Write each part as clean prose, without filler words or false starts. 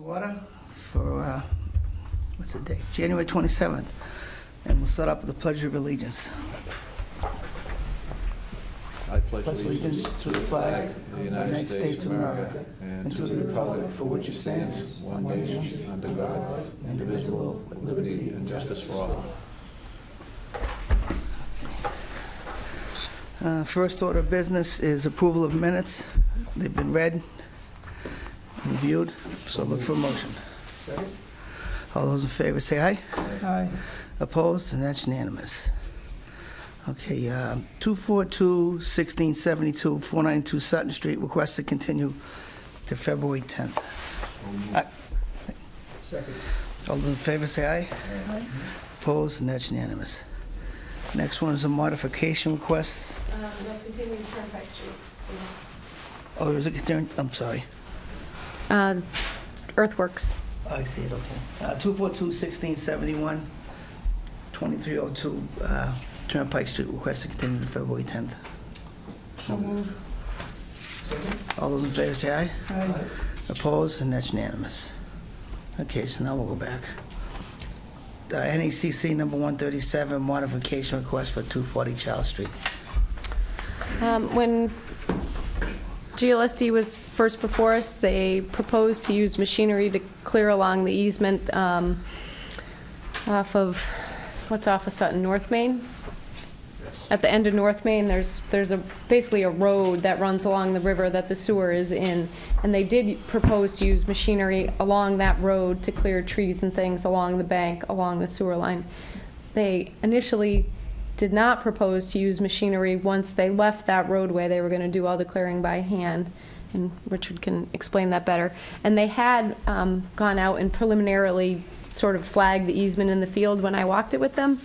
Order for, what's the date? January 27th. And we'll start up with the Pledge of Allegiance. I pledge allegiance to the flag of the United States of America and to the republic for which it stands, one nation, under God, indivisible, with liberty and justice for all. First order of business is approval of minutes. They've been read, reviewed, so look for a motion. All those in favor say aye. Aye. Opposed? And that's unanimous. Okay, 242, 1672, 492 Sutton Street, request to continue to February 10th. Second. All those in favor say aye. Aye. Opposed? And that's unanimous. Next one is a modification request. No, continue Turnpike Street. Oh, is it continuing? I'm sorry. Earthworks. I see it, okay. 242, 1671, 2302 Turnpike Street, request to continue to February 10th. So moved. Second. All those in favor say aye. Aye. Opposed, and that's unanimous. Okay, so now we'll go back. NECC number 137, modification request for 240 Charles Street. When GLSD was first before us, they proposed to use machinery to clear along the easement off of, what's off of Sutton, North Main? At the end of North Main, there's basically a road that runs along the river that the sewer is in, and they did propose to use machinery along that road to clear trees and things along the bank, along the sewer line. They initially did not propose to use machinery. Once they left that roadway, they were going to do all the clearing by hand, and Richard can explain that better. And they had gone out and preliminarily sort of flagged the easement in the field when I walked it with them,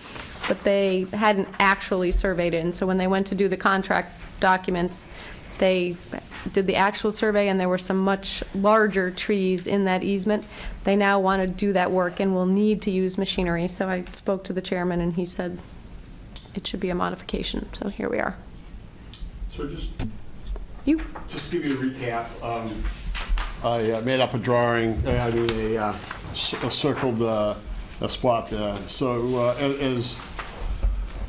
but they hadn't actually surveyed it. And so when they went to do the contract documents, they did the actual survey, and there were some much larger trees in that easement. They now want to do that work and will need to use machinery. So I spoke to the chairman, and he said it should be a modification. So here we are. So just You? to give you a recap, I made up a drawing, a circled a spot there. So as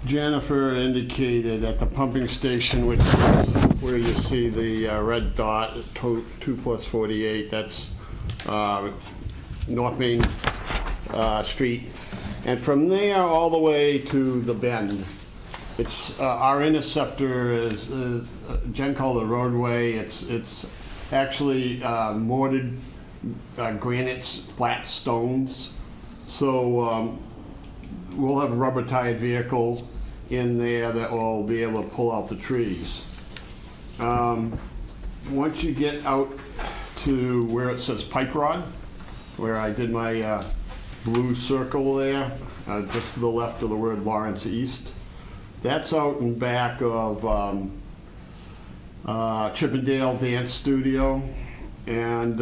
Jennifer indicated, at the pumping station, which is where you see the red dot, 2 plus 48, that's North Main Street. And from there all the way to the bend, it's our interceptor is Jen called the roadway. It's actually mortared granites, flat stones. So we'll have a rubber-tired vehicle in there that will be able to pull out the trees. Once you get out to where it says pipe rod, where I did my blue circle there, just to the left of the word Lawrence East, that's out in back of Chippendale Dance Studio. And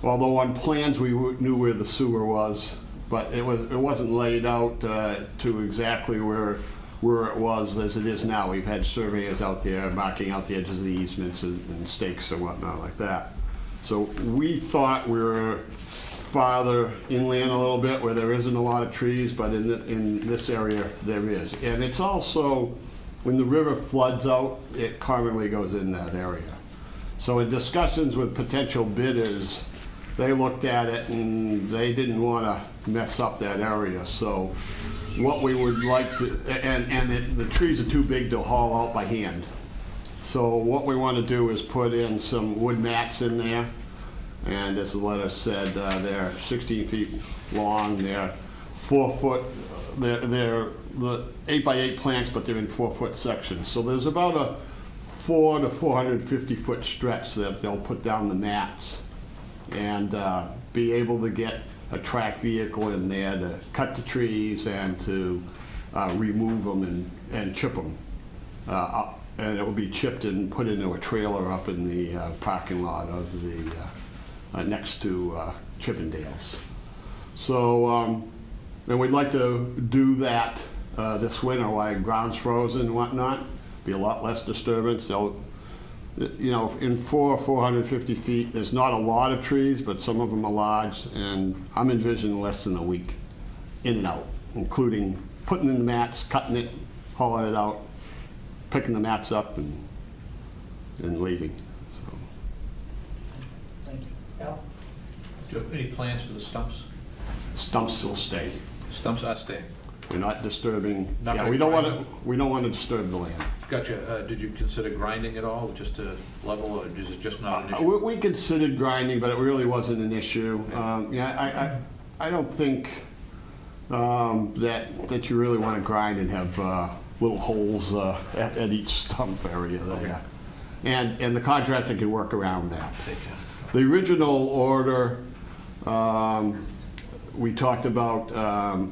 although on plans we knew where the sewer was, but it wasn't laid out to exactly where it was as it is now. We've had surveyors out there marking out the edges of the easements and stakes and whatnot like that. So we thought we were farther inland a little bit where there isn't a lot of trees, but in this area there is. And it's also, when the river floods out, it commonly goes in that area. So in discussions with potential bidders, they looked at it and they didn't want to mess up that area. So what we would like to, and the trees are too big to haul out by hand. So what we want to do is put in some wood mats in there. And as the letter said, they're 16 feet long. They're 4 foot. They're the 8x8 planks, but they're in 4-foot sections. So there's about a 400 to 450 foot stretch that they'll put down the mats and be able to get a track vehicle in there to cut the trees and to remove them and chip them up. And it will be chipped and put into a trailer up in the parking lot of the next to Chippendales. So, and we'd like to do that this winter while ground's frozen and whatnot. Be a lot less disturbance. you know, in 450 feet, there's not a lot of trees, but some of them are large, and I'm envisioning less than a week in and out, including putting in the mats, cutting it, hauling it out, picking the mats up, and leaving. So. Thank you. Al? Do you have any plans for the stumps? Stumps will stay. Stumps are staying. We're not disturbing. Not Yeah, gonna we don't want grind to. We don't want to disturb the land. Gotcha. Did you consider grinding at all, just to level, or is it just not an issue? We considered grinding, but it really wasn't an issue. Yeah, I don't think that you really want to grind and have little holes at each stump area there. And the contractor can work around that. The original order, we talked about,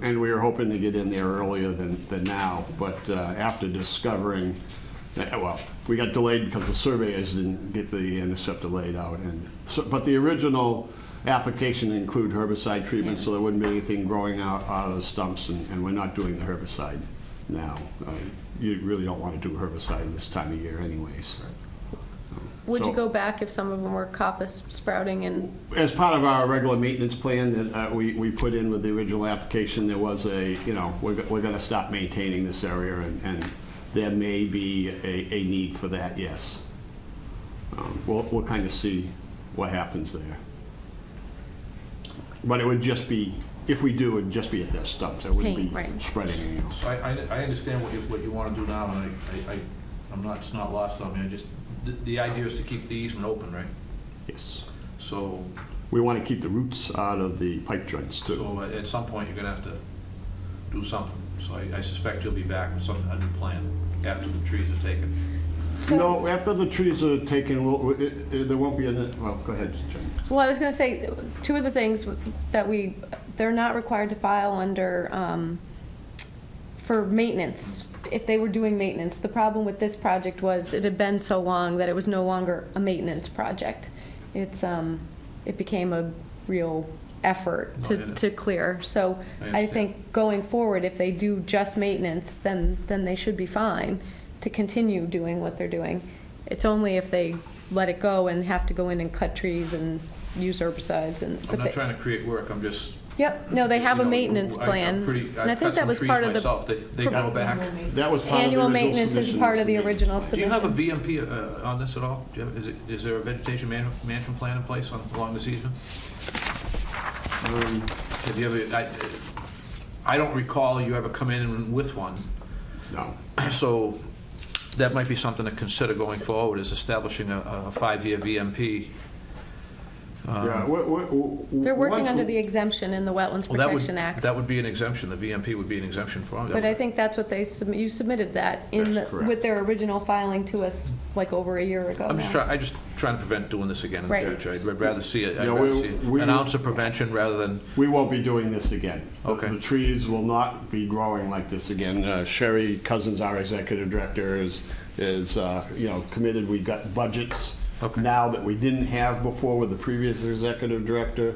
and we were hoping to get in there earlier than now, but after discovering, well, we got delayed because the surveyors didn't get the interceptor laid out. But the original application included herbicide treatment, so there wouldn't be anything growing out of the stumps, and we're not doing the herbicide now. You really don't want to do herbicide this time of year anyways. Would you So- go back if some of them were coppice sprouting and, As part of our regular maintenance plan that we put in with the original application, there was a, you know, we're going to stop maintaining this area, and there may be a need for that, yes. We'll kind of see what happens there. But it would just be, if we do, it would just be at their stumps. It wouldn't be Paint, right. spreading anything else. I understand what you want to do now, and I'm not, it's not lost on me. I just, the idea is to keep the easement open, right? Yes. So, We want to keep the roots out of the pipe joints too. so at some point, you're gonna have to do something. So I suspect you'll be back with a new plan after the trees are taken. No, after the trees are taken, there won't be well, go ahead, Jen. well, I was going to say, two of the things that they're not required to file under, for maintenance, if they were doing maintenance. The problem with this project was it had been so long that it was no longer a maintenance project. It became a real effort to clear. So I think going forward, if they do just maintenance, then they should be fine to continue doing what they're doing. It's only if they let it go and have to go in and cut trees and use herbicides and. I'm not trying to create work, I'm just. Yep, no, they have you a know, maintenance plan. And I think that was part of the. Myself. They go back. That was part of the Annual original maintenance is submission. part of the original Do you have a submission. VMP on this at all? Is there a vegetation management plan in place along this easement? Have you ever, I don't recall you ever come in with one. No. So that might be something to consider going forward, is establishing a 5-year VMP. Yeah, They're working once under we- the exemption in the Wetlands Well, Protection Act. that would be an exemption. The VMP would be an exemption for them. But I think that's what you submitted that in That's correct. with their original filing to us like over a year ago I'm now. just trying to prevent doing this again in the Right. future. I'd rather see it, Yeah, we- an ounce of prevention rather than, We won't be doing this again. Okay. The trees will not be growing like this again. Sherry Cousins, our executive director, is you know, committed. We've got budgets Okay. now that we didn't have before with the previous executive director.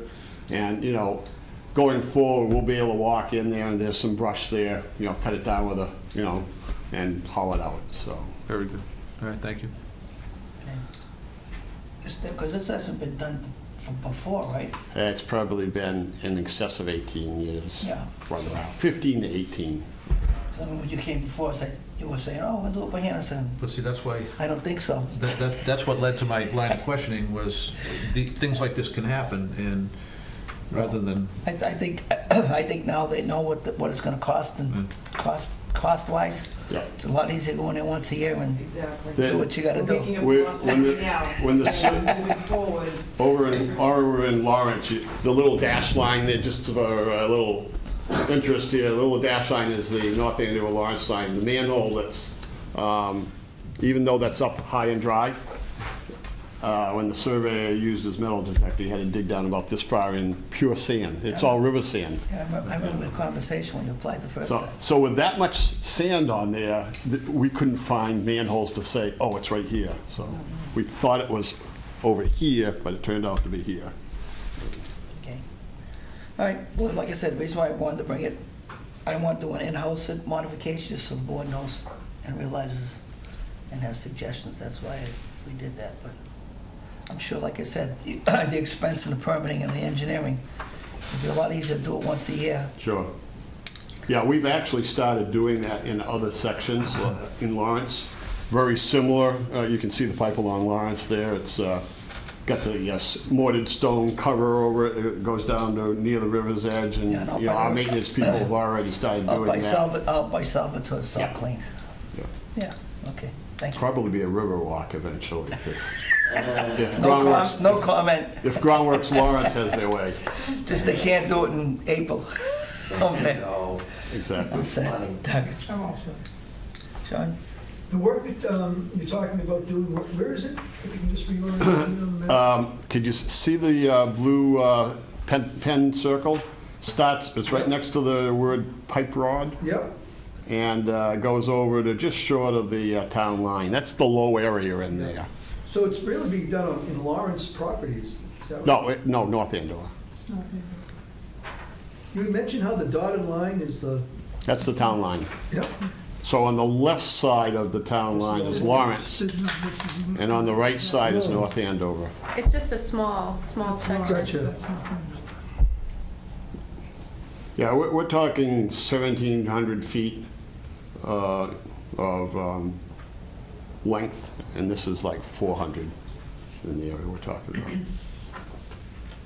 And, you know, going forward, we'll be able to walk in there and there's some brush there, you know, cut it down with you know, and haul it out, so. very good. All right, thank you. Because this hasn't been done from before, right? It's probably been in excess of 18 years. Yeah. Right around 15 to 18. So when you came before, you were saying, oh, we'll do it by hand. I said, But see, that's why, I don't think so. that's what led to my line of questioning, was things like this can happen, and rather than, I think now they know what it's gonna cost and cost-wise. Yeah. It's a lot easier going in once a year and Exactly. do what you gotta do. When the Moving forward. over in Lawrence, the little dash line there, just for a little interest here, the little dash line is the North Andover Lawrence line. The manhole that's, even though that's up high and dry, when the surveyor used his metal detector, he had to dig down about this far in pure sand. It's all river sand. Yeah, I remember the conversation when you applied the first time. So with that much sand on there, we couldn't find manholes to say, oh, it's right here. So we thought it was over here, but it turned out to be here. Okay. All right, well, like I said, the reason why I wanted to bring it, I want to do an in-house modification just so the board knows and realizes and has suggestions. That's why we did that, but I'm sure, like I said, the expense and the permitting and the engineering, it'd be a lot easier to do it once a year. Sure. Yeah, we've actually started doing that in other sections in Lawrence. Very similar. You can see the pipe along Lawrence there. It's got the mortared stone cover over it. It goes down to near the river's edge, and Yeah, no, you know, our maintenance people have already started doing that. Out by Salvatore, it's all Yeah. cleaned. Yeah. Yeah, okay, thank you. Probably be a river walk eventually. If No Groundworks, no comment, if Groundworks Lawrence has their way. just they can't do it in April. Oh, man. Exactly. That's sad. Doug. I'm all set. Sean? The work that you're talking about doing, where is it? If you can just reorder it on the map. Could you see the blue pen circle? It's right next to the word pipe rod, Yep, and goes over to just short of the town line. That's the low area in there. so it's really being done in Lawrence properties, is that right? No, North Andover. It's not there. You had mentioned how the dotted line is the, That's the town line. yep, So on the left side of the town line is Lawrence, and on the right side is North Andover. It's just a small section. Gotcha. That's not there. Yeah, we're talking 1,700 feet of length, and this is like 400 in the area we're talking about.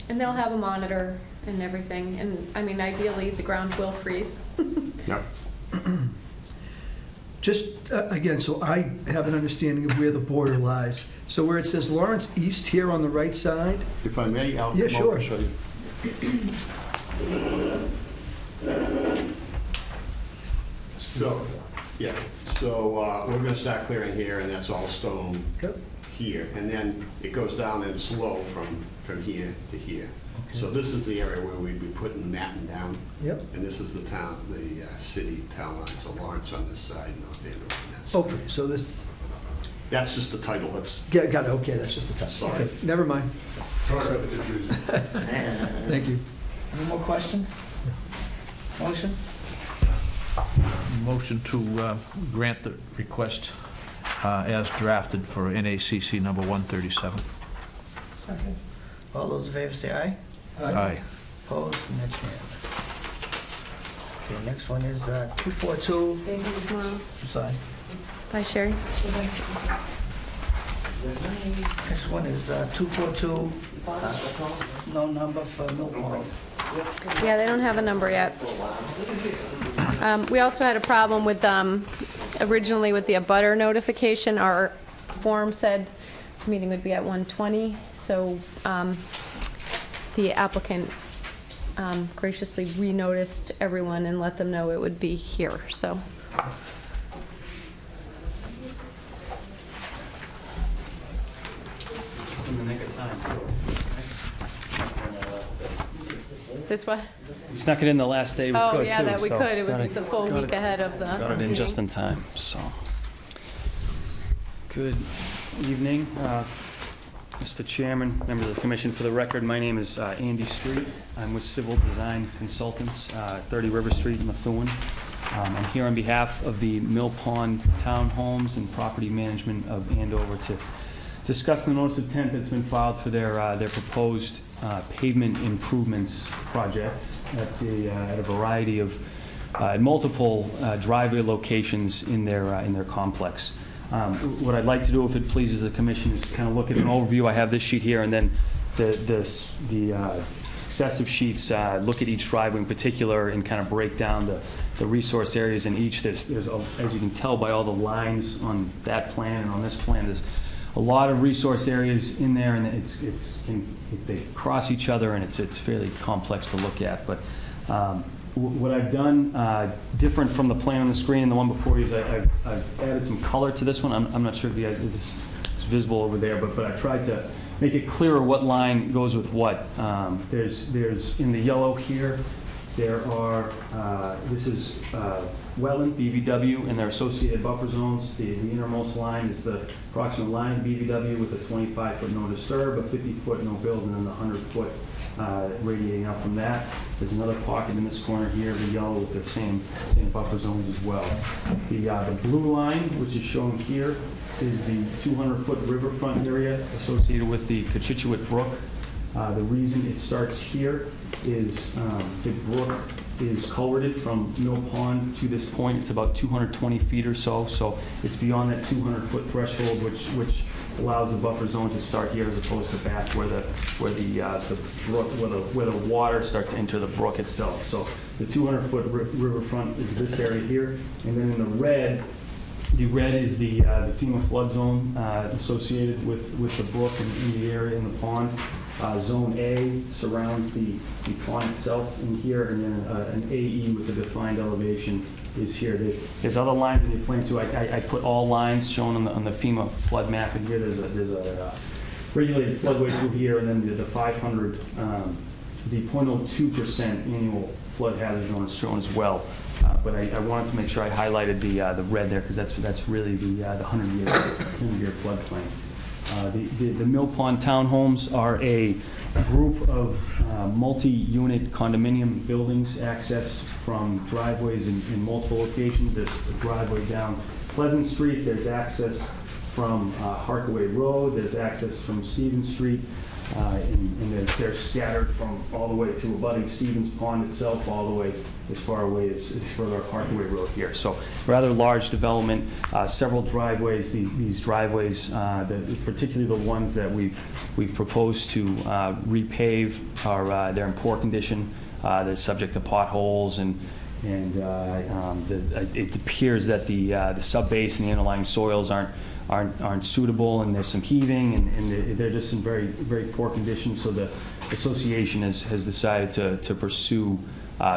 And they'll have a monitor and everything, and I mean, ideally, the ground will freeze. Yep. just, again, so I have an understanding of where the border lies. So where it says Lawrence East here on the right side, If I may, I'll Yeah, come over and sure. show you. So, yeah, so we're gonna start clearing here, and that's all stone Yep. here, and then it goes down in slow from here to here. So this is the area where we'd be putting the matting down, yep, and this is the town, the city town line, so Lawrence on this side, North Andover on that side. okay, so this, That's just the title, that's, got it, okay, that's just the time. Sorry. Okay, never mind, sorry for the confusion. thank you. Any more questions? Motion? Motion to grant the request as drafted for NACC number 137. Second. All those in favor say aye. Aye. Opposed, and that's unanimous. Okay, next one is 242, They meet tomorrow. I'm sorry. Bye, Sherry. Next one is 242, no number for Mill Pond. Yeah, they don't have a number yet. We also had a problem with, originally with the abutter notification, our form said the meeting would be at 1:20, so the applicant graciously re-noticed everyone and let them know it would be here, so. In the nick of time. This what? We snuck it in the last day we could, too. Oh, yeah, that we so could. It got was the full week ahead of the Got it in just meeting. in time, so. Good evening, Mr. Chairman, members of the commission. For the record, my name is Andy Street. I'm with Civil Design Consultants, 30 River Street, Methuen. I'm here on behalf of the Mill Pond Townhomes and Property Management of Andover to discuss the notice of intent that's been filed for their proposed pavement improvements project at a variety of, at multiple driveway locations in their complex. What I'd like to do, if it pleases the commission, is kind of look at an overview. I have this sheet here, and then the successive sheets look at each driveway in particular and kind of break down the resource areas in each. There's as you can tell by all the lines on that plan and on this plan, there's a lot of resource areas in there, and they cross each other, and it's fairly complex to look at. But what I've done different from the plan on the screen and the one before you is I've added some color to this one. I'm not sure if it's visible over there, but I tried to make it clearer what line goes with what. There's in the yellow here, there are, this is wetland, BVW, and their associated buffer zones. The innermost line is the approximate line of BVW with a 25-foot no disturb, a 50-foot no build, and then the 100-foot radiating out from that. There's another pocket in this corner here, the yellow, with the same buffer zones as well. The blue line, which is shown here, is the 200-foot riverfront area associated with the Cochituate Brook. The reason it starts here is the brook is culverted from Mill Pond to this point. It's about 220 feet or so, so it's beyond that 200-foot threshold, which allows the buffer zone to start here as opposed to back where the water starts to enter the brook itself. So the 200-foot riverfront is this area here, and then in the red is the FEMA flood zone associated with the brook and in the area in the pond. Zone A surrounds the pond itself in here, and then an AE with the defined elevation is here. There's other lines in your plan too. I put all lines shown on the FEMA flood map in here. There's a regulated floodway through here, and then the 500, the 0.02% annual flood hazard zone is shown as well. But I wanted to make sure I highlighted the red there because that's really the 100-year floodplain. The Mill Pond townhomes are a group of multi-unit condominium buildings accessed from driveways in multiple locations. There's a driveway down Pleasant Street. There's access from Harkaway Road. There's access from Stevens Street. And they're scattered from all the way to abutting Stevens Pond itself, all the way as far away as further up Harkaway Road here. So rather large development, several driveways. These driveways, particularly the ones that we've proposed to repave, they're in poor condition. They're subject to potholes, and it appears that the subbase and the underlying soils aren't suitable, and there's some heaving, and they're just in very, very poor condition. So the association has decided to pursue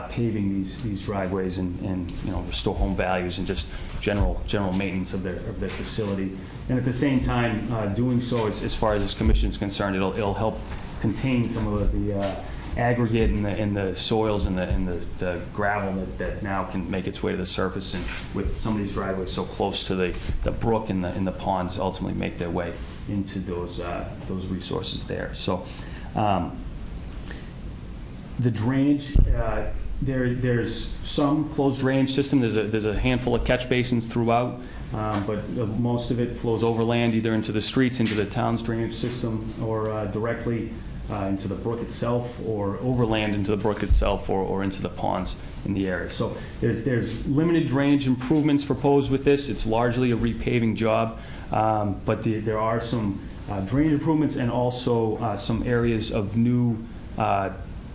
paving these driveways and restore home values and just general maintenance of their facility. And at the same time, doing so, as far as this commission is concerned, it'll help contain some of the aggregate in the soils and the gravel that now can make its way to the surface, and with some of these driveways so close to the brook and the ponds ultimately make their way into those resources there. So the drainage, there's some closed drainage system. There's a handful of catch basins throughout, but most of it flows overland, either into the streets, into the town's drainage system, or directly into the brook itself, or overland into the brook itself, or into the ponds in the area. So there's limited drainage improvements proposed with this. It's largely a repaving job, but there are some drainage improvements and also some areas of new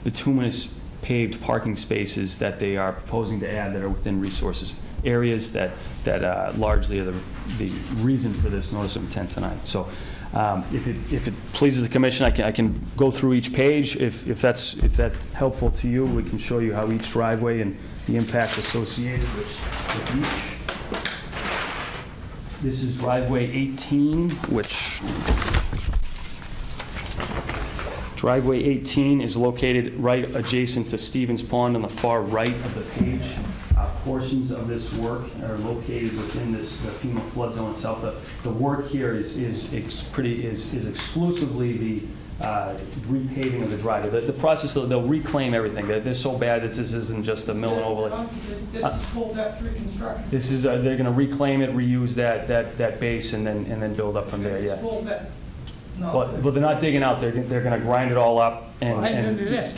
bituminous paved parking spaces that they are proposing to add that are within resources areas that largely are the reason for this notice of intent tonight. So if it pleases the commission, I can go through each page. If that's helpful to you, we can show you how each driveway and the impact associated with each. This is driveway 18, which driveway 18 is located right adjacent to Stevens Pond on the far right of the page. Portions of this work are located within the FEMA flood zone itself. The work here is exclusively the repaving of the driveway. The process, they'll reclaim everything. They're so bad that this isn't just a mill and overlay. This is full depth reconstruction. This is they're going to reclaim it, reuse that base, and then build up from there. Yeah. Full depth. No. But they're not digging out. They're going to grind it all up and It's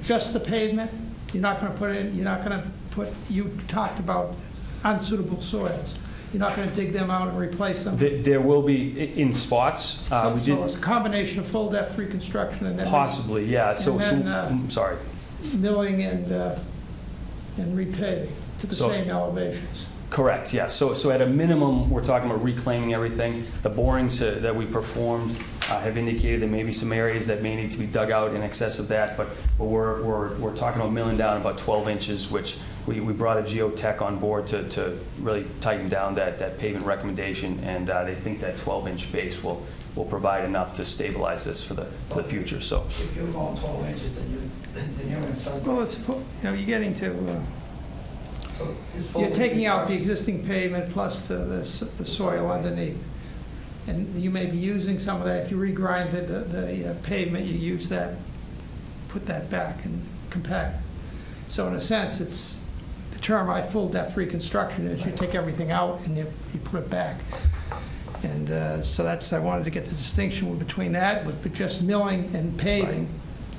just the pavement. You're not going to put in. You're not going to put. You talked about unsuitable soils. You're not going to dig them out and replace them. There will be in spots. So it's a combination of full depth reconstruction and then possibly, yeah. I'm sorry. Milling and repaving to the same elevations. Correct, yeah. So at a minimum, we're talking about reclaiming everything. The borings that we performed have indicated there may be some areas that may need to be dug out in excess of that, but we're talking about milling down about 12 inches, which we brought a geotech on board to really tighten down that pavement recommendation, and they think that 12-inch base will provide enough to stabilize this for the future. So if you're going 12 inches, then you're in some. Well, you're getting to. You're taking out the existing pavement plus the soil underneath. And you may be using some of that. If you regrind the pavement, you use that, put that back and compact. So in a sense, it's the term full depth reconstruction is you take everything out and you put it back. And so that's, I wanted to get the distinction between that, with just milling and paving.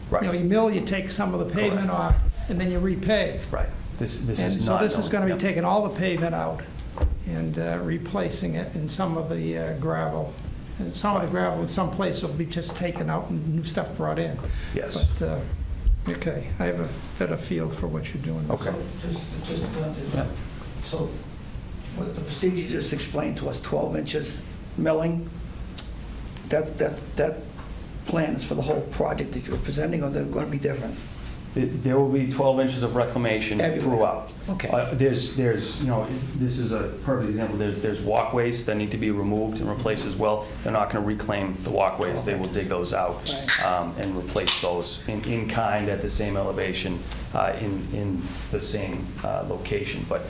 Right. You know, you mill, you take some of the pavement off, and then you repave. Right. This And is so not. this is going to be Yep. taking all the pavement out and replacing it in some of the gravel. And some of the gravel in some places will be just taken out and new stuff brought in. Yes. But, okay, I have a better feel for what you're doing. Okay. So what the procedure you just explained to us, 12 inches milling, that plan is for the whole project that you're presenting, or they're going to be different? There will be 12 inches of reclamation Everywhere. throughout. Okay. There's, you know, this is a perfect example. There's walkways that need to be removed and replaced as well. They're not going to reclaim the walkways. They will dig those out and replace those in kind at the same elevation, in the same location. But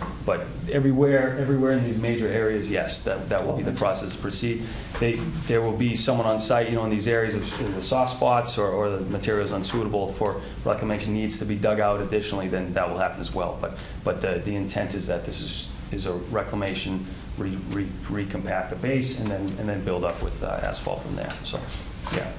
everywhere in these major areas, yes, that will be the process to proceed. There will be someone on site, you know, in these areas of the soft spots or the material is unsuitable for reclamation needs to be dug out additionally, then that will happen as well. But the intent is that this is a reclamation, recompact the base, and then build up with asphalt from there. So, yeah.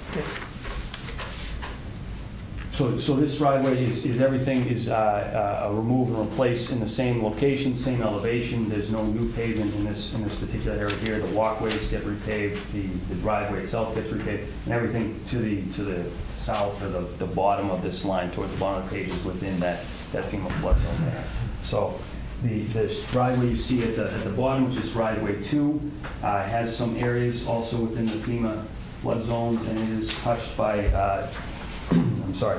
So this driveway is everything is remove and replace in the same location, same elevation. There's no new pavement in this particular area here. The walkways get repaved, the driveway itself gets repaved, and everything to the south or the bottom of this line, towards the bottom of the page, is within that FEMA flood zone there. So this driveway you see at the bottom, which is driveway 2, has some areas also within the FEMA flood zones, and it is touched by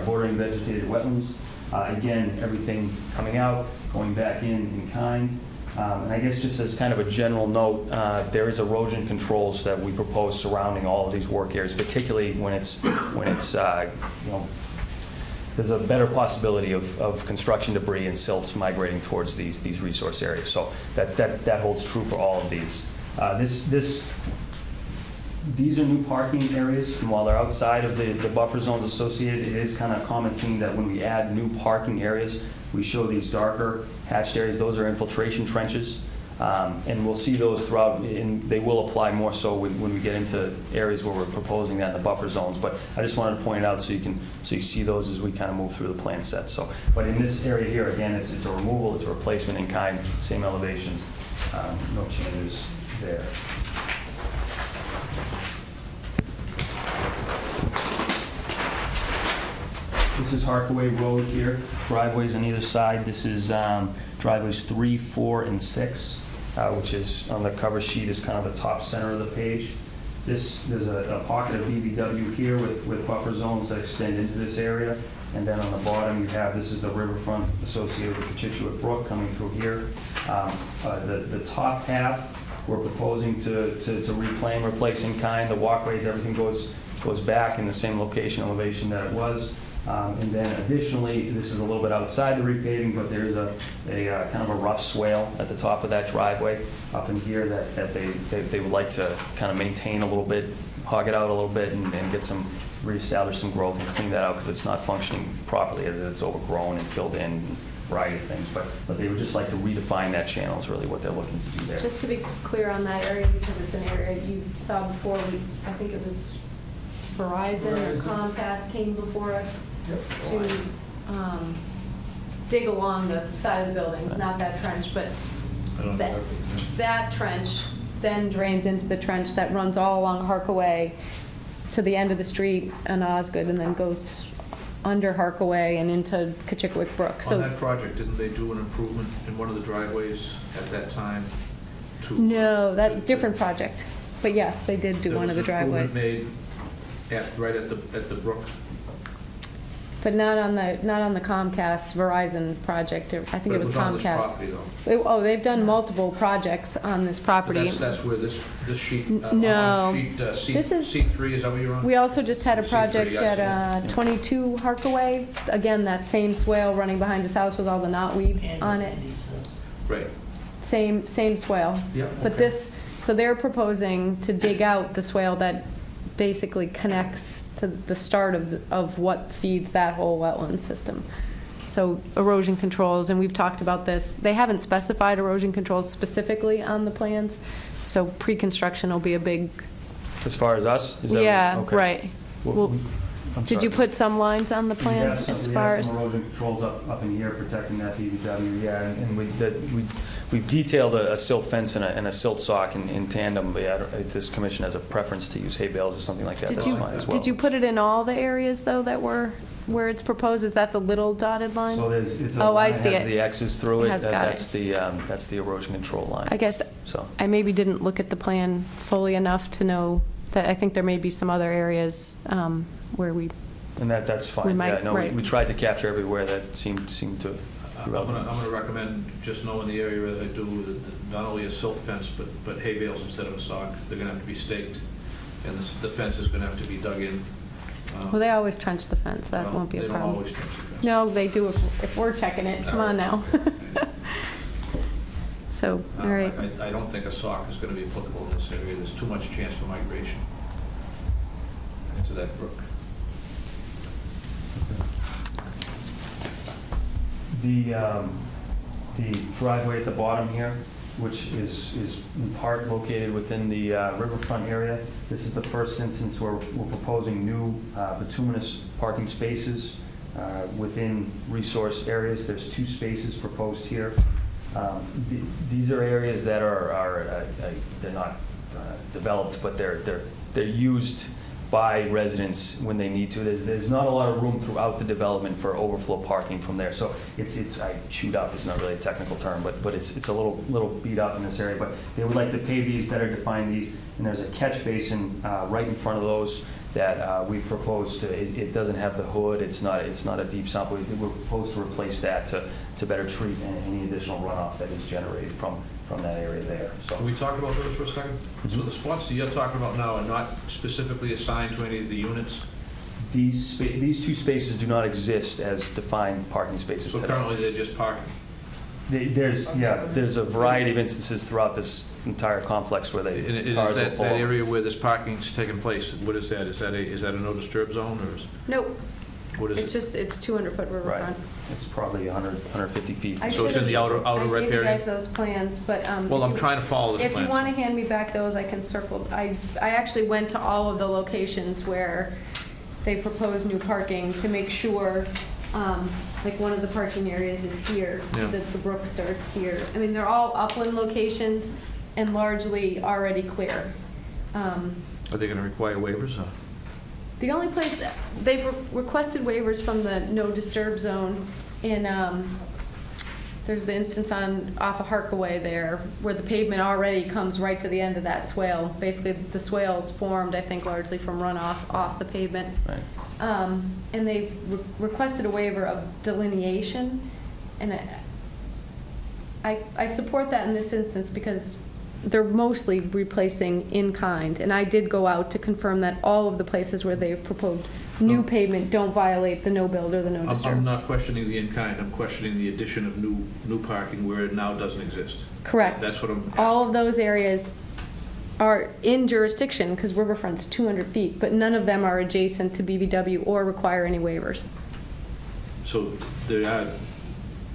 bordering vegetated wetlands. Again, everything coming out, going back in kind. And I guess just as kind of a general note, there is erosion controls that we propose surrounding all of these work areas, particularly when it's you know, there's a better possibility of construction debris and silts migrating towards these resource areas. So that holds true for all of these. These are new parking areas, and while they're outside of the buffer zones associated, it is kind of a common theme that when we add new parking areas, we show these darker hatched areas. Those are infiltration trenches, and we'll see those throughout, and they will apply more so when we get into areas where we're proposing that in the buffer zones. But I just wanted to point it out so you see those as we kind of move through the plan set. So, but in this area here, again, it's a removal, it's a replacement in kind, same elevations, no changes there. This is Harkaway Road here, driveways on either side. This is driveways 3, 4, and 6, which is on the cover sheet is kind of the top center of the page. There's a pocket of BBW here with buffer zones that extend into this area. And then on the bottom you have, this is the riverfront associated with the Chitchewit Brook coming through here. The top half we're proposing to reclaim, replace in kind. The walkways, everything goes back in the same location elevation that it was. And then additionally, this is a little bit outside the repaving, but there's a kind of a rough swale at the top of that driveway up in here that they would like to kind of maintain a little bit, hog it out a little bit, and get some, reestablish some growth and clean that out because it's not functioning properly as it's overgrown and filled in, and a variety of things. But they would just like to redefine that channel is really what they're looking to do there. Just to be clear on that area, because it's an area you saw before, I think it was Verizon or Comcast came before us to dig along the side of the building, not that trench, but that trench then drains into the trench that runs all along Harkaway to the end of the street on Osgood, and then goes under Harkaway and into Chitchewit Brook. On that project, didn't they do an improvement in one of the driveways at that time? No, different project. But yes, they did do one of the driveways. There was an improvement made right at the brook? But not on the Comcast Verizon project. I think it was Comcast. On this property, though. They've done multiple projects on this property. That's where this sheet. No. This is C3. Is that what you're on? We also just had a project C3, at 22 Harkaway. Again, that same swale running behind his house with all the knotweed on it. Right. Same swale. Yeah. But okay. so they're proposing to dig out the swale that basically connects to the start of what feeds that whole wetland system. So erosion controls, and we've talked about this. They haven't specified erosion controls specifically on the plans, So pre-construction will be a big, As far as us? Is that yeah, okay. right. Well, I'm did you sorry. put some lines on the plan as far We have as? some erosion controls up in here protecting that BBW, yeah, and we've detailed a silt fence and a silt sock in tandem, but yeah, if this commission has a preference to use hay bales or something like that, Did that's you, fine as well. did you put it in all the areas, though, that were, where it's proposed? Is that the little dotted line? So it's a Oh, I line see that has it. the X's through It it, has got that's the erosion control line. I guess So, I maybe didn't look at the plan fully enough to know that I think there may be some other areas where we, and that's We fine, might- yeah, no, right. we tried to capture everywhere that seemed to be I'm relevant. gonna recommend, just knowing the area where they do, not only a silt fence, but hay bales instead of a sock. They're gonna have to be staked, and the fence is gonna have to be dug in. well, they always trench the fence. That Well, won't be a They don't problem. always trench the fence. No, they do if we're checking it. Come on now. So, all right. I don't think a sock is gonna be applicable in this area. There's too much chance for migration into that brook. The driveway at the bottom here, which is in part located within the riverfront area. This is the first instance where we're proposing new bituminous parking spaces within resource areas. There's 2 spaces proposed here. These are areas that are they're not developed, but they're used by residents when they need to. There's not a lot of room throughout the development for overflow parking from there. So it's I chewed up is not really a technical term, but it's a little beat up in this area. But they would like to pave these, better define these, and there's a catch basin right in front of those that we proposed to. It doesn't have the hood. It's not a deep sump. We're proposed to replace that to better treat any additional runoff that is generated from that area there. So Can we talk about those for a second? So the spots that you're talking about now are not specifically assigned to any of the units? these 2 spaces do not exist as defined parking spaces So today. currently they're just parking? There's a variety of instances throughout this entire complex where And cars is will that pull over. area where this parking's taking place, what is that? Is that a no disturb zone, or Nope. what is it? It's 200-foot riverfront. Right. It's probably 150 feet. I So it's in the outer I rep gave you area? guys those plans, but Well, I'm trying to follow this if plan. you want to hand me back those, I can circle. I actually went to all of the locations where they proposed new parking to make sure, like one of the parking areas is here, Yeah. that the brook starts here. I mean, they're all upland locations and largely already clear. Are they going to require waivers? Or? The only place, they've requested waivers from the no disturb zone in, there's the instance off of Harkaway there, where the pavement already comes right to the end of that swale. Basically, the swale's formed, I think, largely from runoff off the pavement. Right. And they've requested a waiver of delineation, and I support that in this instance because they're mostly replacing in kind, and I did go out to confirm that all of the places where they've proposed new pavement don't violate the no build or the no I'm disturb. not questioning the in-kind, I'm questioning the addition of new parking where it now doesn't exist. Correct. That's what I'm asking. All of those areas are in jurisdiction, because riverfront's 200 feet, but none of them are adjacent to BBW or require any waivers. So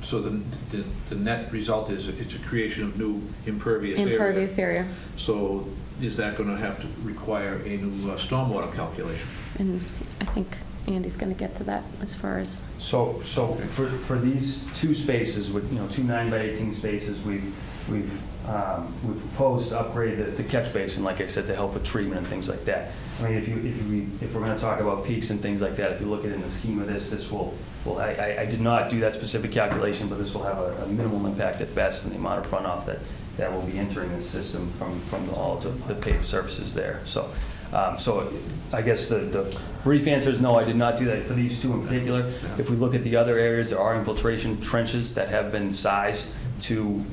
so the net result is it's a creation of new impervious area. Impervious area. So is that going to have to require a new stormwater calculation? And I think Andy's going to get to that as far as, So for these 2 spaces, with 2 9x18 spaces, we've proposed to upgrade the catch basin, like I said, to help with treatment and things like that. I mean, if we're going to talk about peaks and things like that, if you look at it in the scheme of this will I did not do that specific calculation, but this will have a minimal impact at best in the amount of runoff that will be entering the system from all the paved surfaces there. So I guess the brief answer is no, I did not do that for these 2 in particular. If we look at the other areas, there are infiltration trenches that have been sized to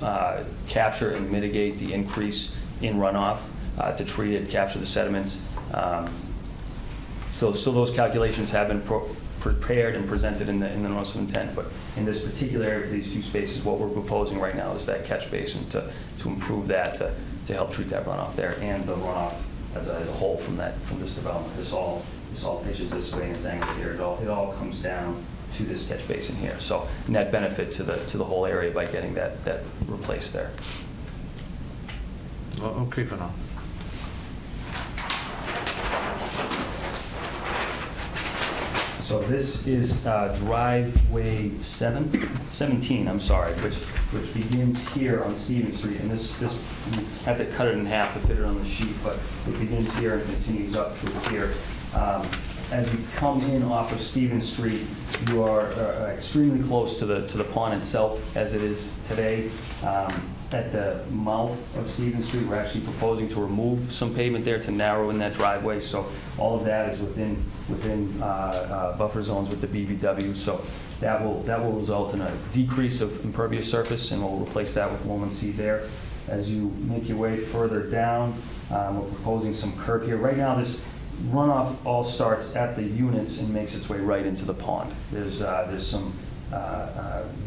capture and mitigate the increase in runoff, to treat it, capture the sediments. So those calculations have been prepared and presented in the notice of intent. But in this particular area for these 2 spaces, what we're proposing right now is that catch basin to improve that, to help treat that runoff there and the runoff as a whole from this development. This all pitches this way and it's angled here. It all comes down to this catch basin here. So net benefit to the whole area by getting that replaced there. Okay for now. So this is driveway 17, I'm sorry, which begins here on Stevens Street, and this you have to cut it in half to fit it on the sheet, but it begins here and continues up through here. As you come in off of Stevens Street, you are extremely close to the pond itself, as it is today. At the mouth of Stevens Street, we're actually proposing to remove some pavement there to narrow in that driveway. So all of that is within buffer zones with the BVW. So that will result in a decrease of impervious surface, and we'll replace that with loam and seed there. As you make your way further down, we're proposing some curb here. Right now, this runoff all starts at the units and makes its way right into the pond. There's some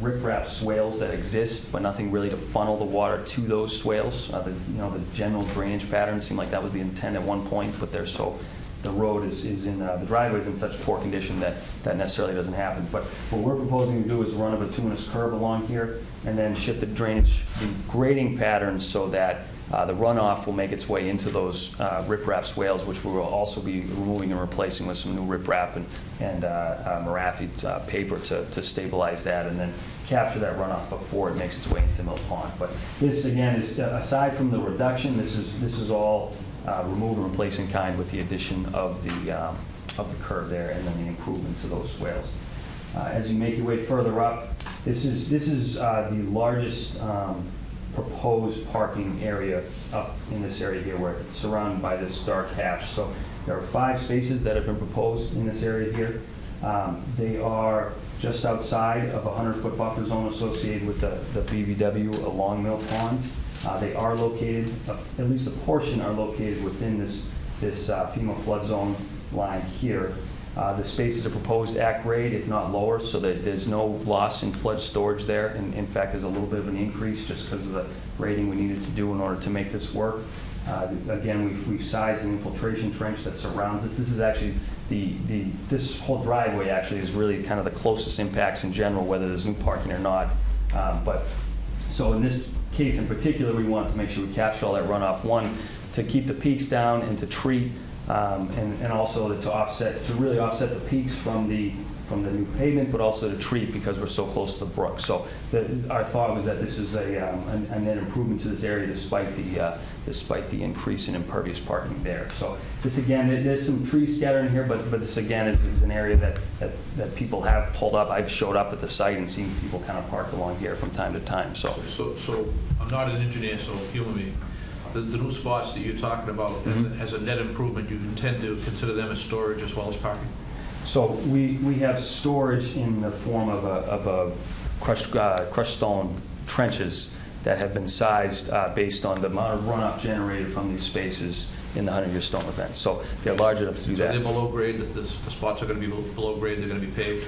riprap swales that exist, but nothing really to funnel the water to those swales. The general drainage pattern seemed like that was the intent at one point, but the road is in the driveway is in such poor condition that necessarily doesn't happen. But what we're proposing to do is run a bituminous curb along here and then shift the grading patterns so that the runoff will make its way into those riprap swales, which we will also be removing and replacing with some new riprap and Marafi paper to stabilize that, and then capture that runoff before it makes its way into Mill Pond. But this, again, is aside from the reduction, this is all remove and replace in kind with the addition of the curb there and then the improvement to those swales. As you make your way further up, this is the largest proposed parking area up in this area here, where it's surrounded by this dark hatch. So there are 5 spaces that have been proposed in this area here. They are just outside of a 100-foot buffer zone associated with the BVW along Mill Pond. They are located, at least a portion are located within this FEMA flood zone line here. The spaces are proposed at grade, if not lower, so that there's no loss in flood storage there. And in fact, there's a little bit of an increase just because of the grading we needed to do in order to make this work. Again, we've sized an infiltration trench that surrounds this. This is actually this whole driveway actually is really kind of the closest impacts in general, whether there's new parking or not. So in this case in particular, we wanted to make sure we captured all that runoff. One, to keep the peaks down and to treat, and also to really offset the peaks from the new pavement, but also to treat because we're so close to the brook. So our thought was that this is a net improvement to this area despite the increase in impervious parking there. So this, again, there's some trees scattered in here, but this again is an area that people have pulled up. I've showed up at the site and seen people kind of parked along here from time to time. So I'm not an engineer, so humor me. The new spots that you're talking about, as a net improvement, you intend to consider them as storage as well as parking? So we have storage in the form of a crushed stone trenches that have been sized based on the amount of runoff generated from these spaces in the 100-year storm event. So they're large enough to do that. So they're below grade, the spots are going to be below grade, they're going to be paved?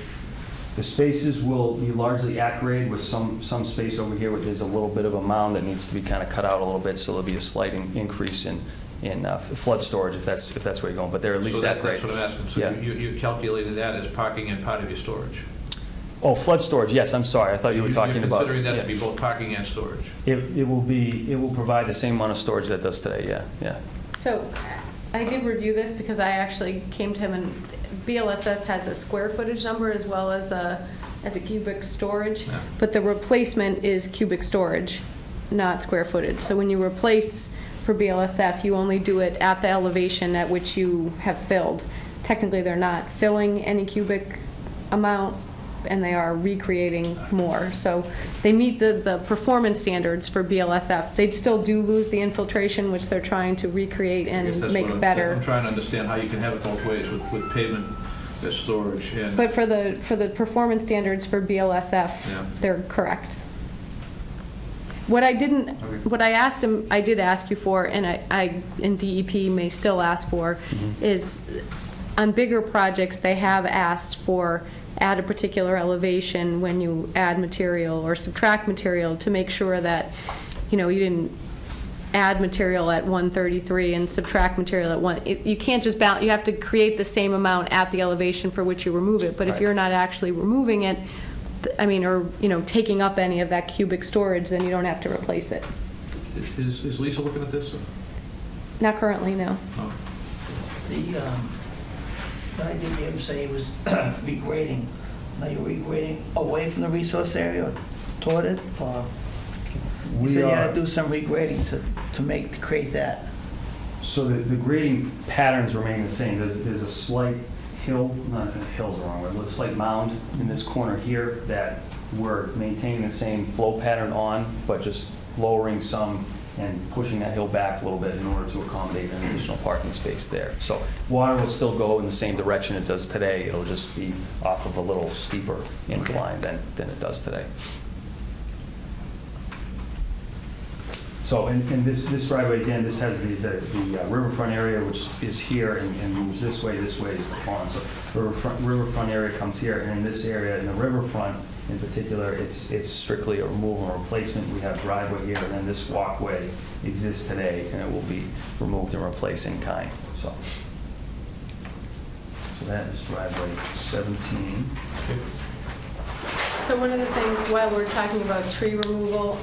The spaces will be largely at grade with some space over here where there's a little bit of a mound that needs to be kind of cut out a little bit, so there'll be a slight increase in flood storage if that's where you're going, but they're at least at grade. That's what I'm asking. So yeah. you calculated that as parking and part of your storage? Oh, flood storage, yes, I'm sorry. I thought you were talking about... You're considering that to be both parking and storage? It will provide the same amount of storage that does today, yeah. So I did review this because I actually came to him, and BLSF has a square footage number as well as a cubic storage, yeah. But the replacement is cubic storage, not square footage. So when you replace for BLSF, you only do it at the elevation at which you have filled. Technically, they're not filling any cubic amount, and they are recreating more. So they meet the performance standards for BLSF. They still do lose the infiltration, which they're trying to recreate and make better. I'm trying to understand how you can have it both ways with pavement as storage. But for the performance standards for BLSF, yeah. They're correct. What I asked him, I did ask you for, and I in DEP may still ask for, is on bigger projects they have asked for at a particular elevation when you add material or subtract material to make sure that you didn't add material at 133 and subtract material at 1. You can't just balance. You have to create the same amount at the elevation for which you remove it. But if you're not actually removing it, or taking up any of that cubic storage, then you don't have to replace it. Is Lisa looking at this? Not currently, no. Oh. I did hear him say he was regrading. Are you regrading away from the resource area or toward it? Or you said you had to do some regrading to create that. So the grading patterns remain the same. There's a slight hill, not hill's the wrong word, but a slight mound in this corner here that we're maintaining the same flow pattern on, but just lowering some and pushing that hill back a little bit in order to accommodate an additional parking space there. So water will still go in the same direction it does today. It'll just be off of a little steeper incline than it does today. So in this driveway, again, this has the riverfront area, which is here and moves this way is the pond. So riverfront area comes here, and in this area, in the riverfront in particular, it's strictly a removal and replacement. We have driveway here, and then this walkway exists today, and it will be removed and replaced in kind. So that is driveway 17. So one of the things, while we're talking about tree removal,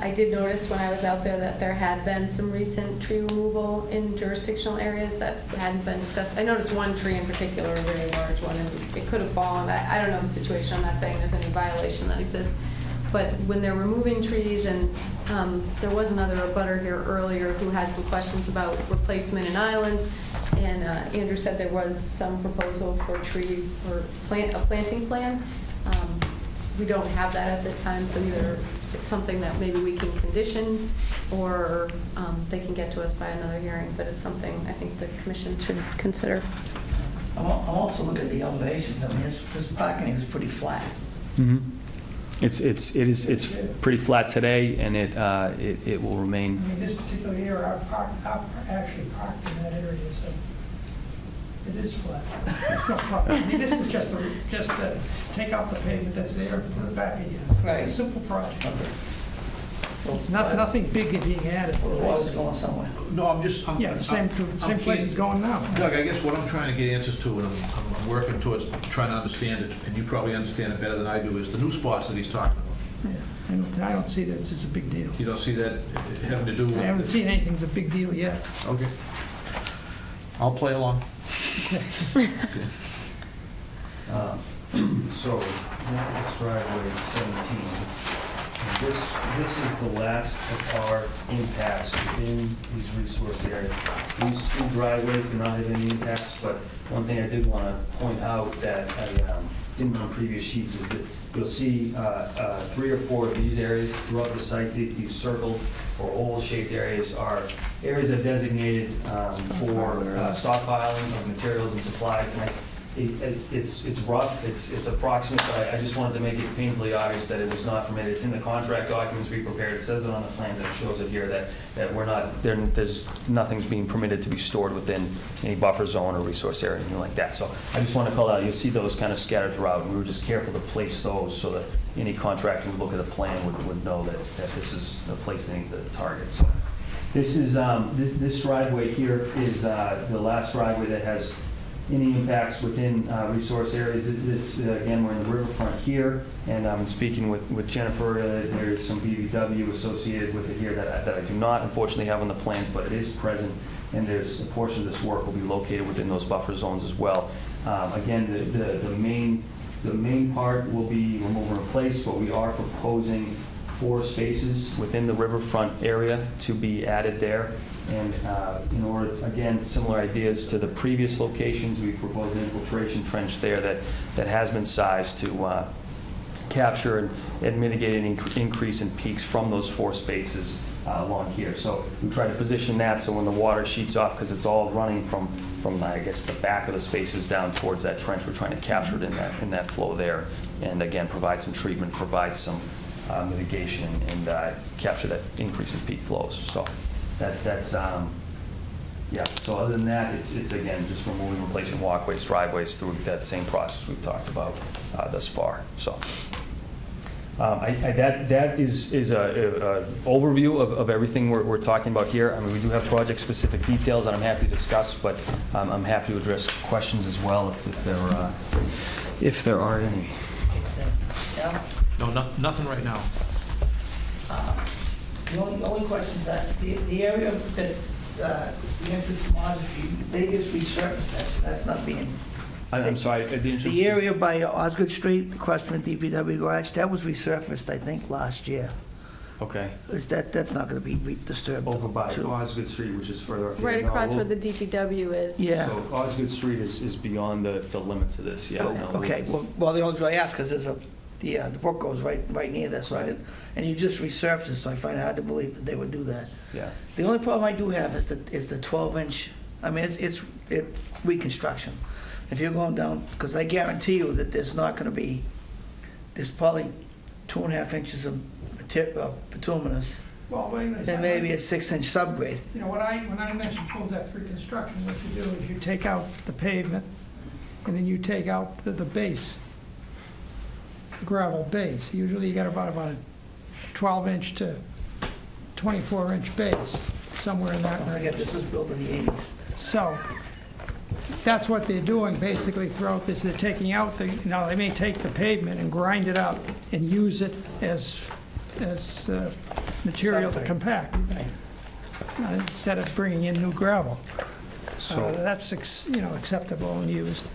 I did notice when I was out there that there had been some recent tree removal in jurisdictional areas that hadn't been discussed. I noticed one tree in particular, a very large one, and it could have fallen. I don't know the situation. I'm not saying there's any violation that exists. But when they're removing trees, and there was another abutter here earlier who had some questions about replacement in islands, and Andrew said there was some proposal for a planting plan. We don't have that at this time, so either it's something that maybe we can condition, or they can get to us by another hearing, but it's something I think the commission should consider. I'm also looking at the elevations. I mean, this parking is pretty flat. Mm-hmm. It's pretty flat today, and it will remain. I mean, this particular area, I actually parked in that area, so it is flat. It's no problem. I mean, this is just to take out the pavement that's there and put it back again. Right. It's a simple project. Okay. It's nothing big being added. Well, the water's going somewhere. No, I'm just... Yeah, the same place it's going now. Doug, I guess what I'm trying to get answers to, and I'm working towards trying to understand it, and you probably understand it better than I do, is the new spots that he's talking about. Yeah, I don't see that it's a big deal. You don't see that having to do with... I haven't seen anything that's a big deal yet. Okay. I'll play along. So that is driveway 17. And this is the last of our impacts within these resource areas. These two driveways do not have any impacts, but one thing I did want to point out that I didn't on previous sheets is that you'll see 3 or 4 of these areas throughout the site. These circled or oval-shaped areas are areas that are designated for stockpiling of materials and supplies. And it's rough, it's approximate, but I just wanted to make it painfully obvious that it was not permitted. It's in the contract documents we prepared. It says it on the plans, and it shows it here that we're not, there's nothing's being permitted to be stored within any buffer zone or resource area, anything like that. So I just want to call out, you'll see those kind of scattered throughout, and we were just careful to place those so that any contractor would look at the plan would know that this is the place they need to target. So this is, this driveway here is the last driveway that has any impacts within resource areas. This, again, we're in the riverfront here, and I'm speaking with Jennifer. There's some BBW associated with it here that I do not unfortunately have on the plans, but it is present, and there's a portion of this work will be located within those buffer zones as well. Again, the main part will be remove and replace, but we are proposing 4 spaces within the riverfront area to be added there. And in order, again, similar ideas to the previous locations, we propose an infiltration trench there that has been sized to capture and mitigate any increase in peaks from those 4 spaces along here. So we try to position that so when the water sheets off, because it's all running from I guess the back of the spaces down towards that trench, we're trying to capture it in that flow there, and again provide some treatment, provide some mitigation, and capture that increase in peak flows. So. That's yeah. So other than that, it's again just removing, replacing walkways, driveways through that same process we've talked about thus far. So that is a overview of everything we're talking about here. I mean, we do have project-specific details that I'm happy to discuss, but I'm happy to address questions as well if there are any. Yeah. No, nothing right now. The only question is that the area that, the entrance to Market Street, they just resurfaced that, so that's not being. I'm sorry, the entrance. The area by Osgood Street, across from the DPW garage, that was resurfaced, I think, last year. Okay, That's not gonna be disturbed. over by too. Osgood Street, which is further up here. Right No, across where we'll- the DPW is. Yeah. So Osgood Street is beyond the limits of this, yeah. Oh, no, we'll- okay, well, the only reason I ask, because there's the brook goes right near this, so I didn't, and you just resurfaced it, so I find it hard to believe that they would do that. Yeah, The only problem I do have is the 12-inch, I mean, it's reconstruction. If you're going down, because I guarantee you that there's not gonna be, there's probably 2.5 inches of bituminous, Well, wait a minute. and maybe a 6-inch subgrade. You know, when I mentioned full-depth reconstruction, what you do is you take out the pavement, and then you take out the base, the gravel base. Usually you get about a 12-inch to 24-inch base, somewhere in that Don't range. forget, this was built in the 80s. So, that's what they're doing basically throughout this. They're taking out now they may take the pavement and grind it up and use it as material to Subgrade. compact, Right. instead of bringing in new gravel. so, That's, acceptable and used.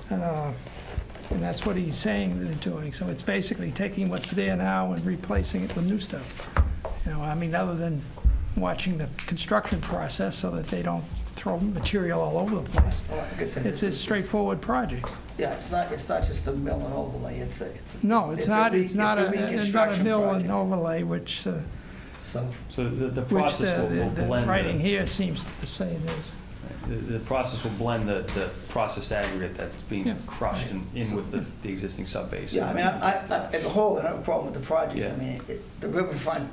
And that's what he's saying they're doing. So it's basically taking what's there now and replacing it with new stuff. I mean, other than watching the construction process so that they don't throw material all over the place. Well, like I said, It's a straightforward project. Yeah, it's not just a mill and overlay, it's No, it's not a reconstruction mill and project. overlay, which So, the process will the blend. writing here seems to say it is. The process will blend the processed aggregate that's Yeah. being crushed in with the existing subbase. yeah, I mean, I as a whole, I don't have a problem with the project. Yeah. I mean, the riverfront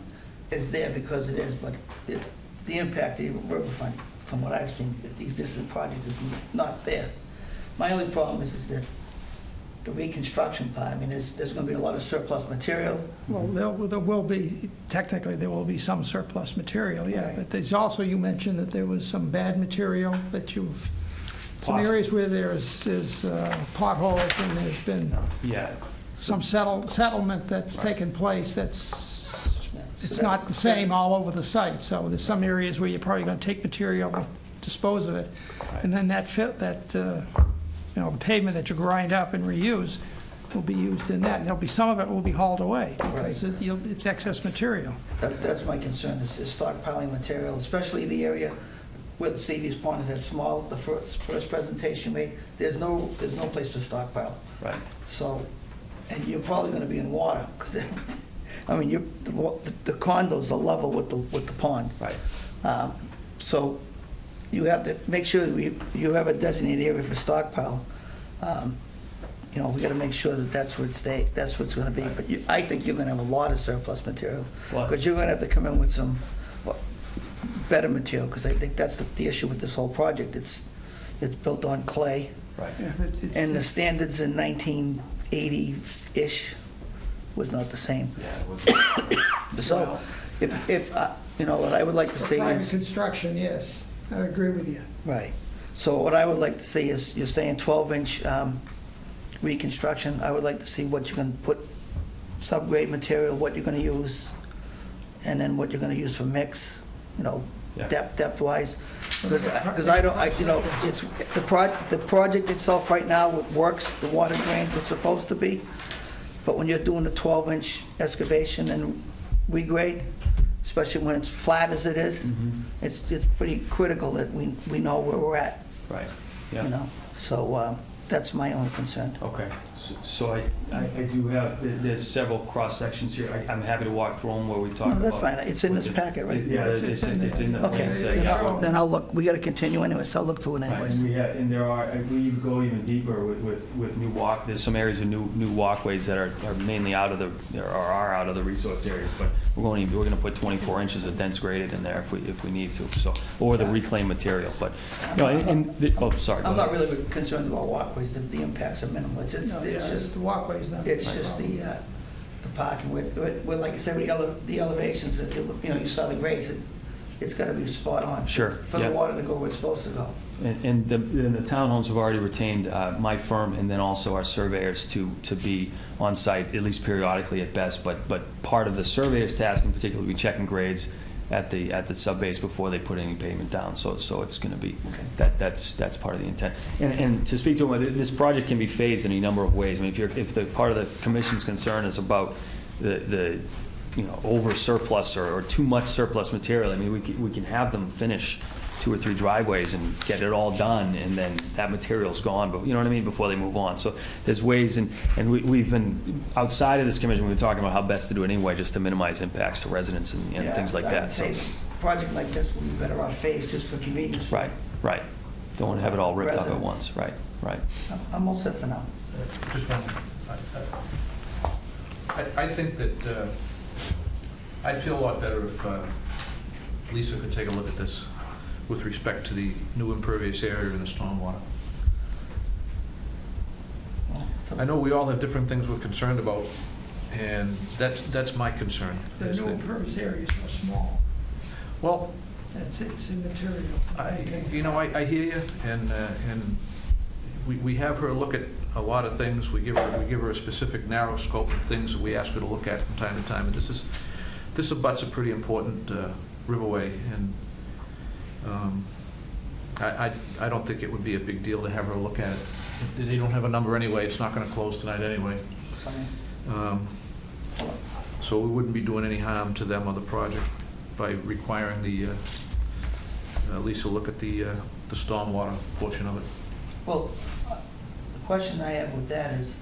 is there because it is, but the impact of the riverfront, from what I've seen, if the existing project is not there. My only problem is that the reconstruction part, I mean, there's gonna be a lot of surplus material. Well, there will be, technically, there will be some surplus material, yeah. Right. But there's also, you mentioned that there was some bad material that some areas where there's potholes and there's been Yeah. some settlement that's Right. taken place that's, So it's that- not the same all over the site. So there's some areas where you're probably gonna take material, dispose of it, and then the pavement that you grind up and reuse will be used in that. And there'll be, some of it will be hauled away because it's excess material. That's my concern, is stockpiling material, especially the area where the Stevie's Pond is that small, the first presentation made, there's no place to stockpile. Right. So, and you're probably gonna be in water, because, I mean, the condos are level with the pond. Right. So you have to make sure that you have a designated area for stockpile. We gotta make sure that that's where it's gonna be. But I think you're gonna have a lot of surplus material, Well- because you're gonna have to come in with some better material, because I think that's the issue with this whole project. It's built on clay, Right. Yeah, and the standards in 1980-ish was not the same. Yeah, it was. So, what I would like to For see private is... construction, yes, I agree with you. Right. So what I would like to see is, you're saying 12-inch reconstruction. I would like to see what you're going to put, subgrade material, what you're going to use, and then what you're going to use for mix, Yeah. depth-wise. Because it's, the project itself right now, it works, the water drains what's supposed to be, but when you're doing a 12-inch excavation and regrade, especially when it's flat as it is, it's pretty critical that we know where we're at, Right. Yeah. So that's my only concern. Okay, so I do have, there's several cross-sections here. I'm happy to walk through them where we talk No, about. that's fine, it's in this packet, right? Yeah, it's in the Okay, plan set. then I'll look, we gotta continue anyways, so I'll look through it Right, anyways. and there are, we go even deeper with new there's some areas of new walkways that are mainly out of the resource areas, but we're gonna put 24 inches of dense graded in there if we need to, so, or the reclaimed material, but, sorry. go I'm not ahead. really concerned about walkways, the impacts are minimal, it's just, The walkways, not. it's just the parking, with like I said, with the elevations, if you look, you saw the grades, it's gotta be spot on. Sure, For the yeah. water to go where it's supposed to go. And the townhomes have already retained my firm and then also our surveyors to be on site, at least periodically at best. But part of the surveyor's task in particular will be checking grades at the sub-base before they put any pavement down. So it's going to be, that's part of the intent. And to speak to them, this project can be phased in a number of ways. I mean, if the part of the commission's concern is about the over surplus or too much surplus material, I mean, we can have them finish 2 or 3 driveways and get it all done, and then that material's gone, but you know what I mean, before they move on. So there's ways, and we've been, outside of this commission, we've been talking about how best to do it anyway, just to minimize impacts to residents and things like I that. would say a project like this would be better off phased just for convenience. Right. Don't want to have it all ripped up at Residents. once. Right. I'm all set for now. Just one, I think that I'd feel a lot better if Lisa could take a look at this with respect to the new impervious area and the stormwater. I know we all have different things we're concerned about, and that's my concern. The new impervious area is so small. Well, It's immaterial. I hear you, and we have her look at a lot of things. We give her a specific narrow scope of things that we ask her to look at from time to time. And this abuts a pretty important riverway, and I don't think it would be a big deal to have her look at it. They don't have a number anyway. It's not going to close tonight anyway. So we wouldn't be doing any harm to them or the project by requiring the Lisa look at the stormwater portion of it. Well, the question I have with that is,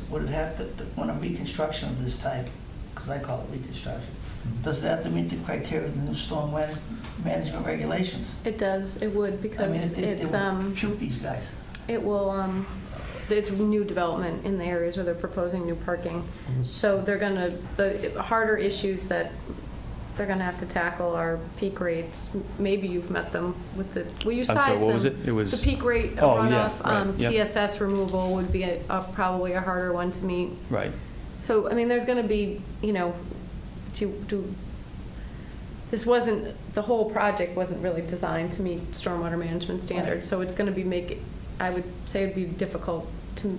would it have to, when a reconstruction of this type, because I call it reconstruction, does it have to meet the criteria of the new stormwater management regulations? It does, it would, I mean, because it will shoot these guys. it will, it's new development in the areas where they're proposing new parking. So they're gonna, the harder issues that they're gonna have to tackle are peak rates. Maybe you've met them with the, well, you sized them. I'm sorry, what was it? It was... The peak rate Oh, yeah, runoff, right, yep. TSS removal would be probably a harder one to meet. Right. So, I mean, there's gonna be, this wasn't, the whole project wasn't really designed to meet stormwater management standards, so it's gonna be I would say it'd be difficult to,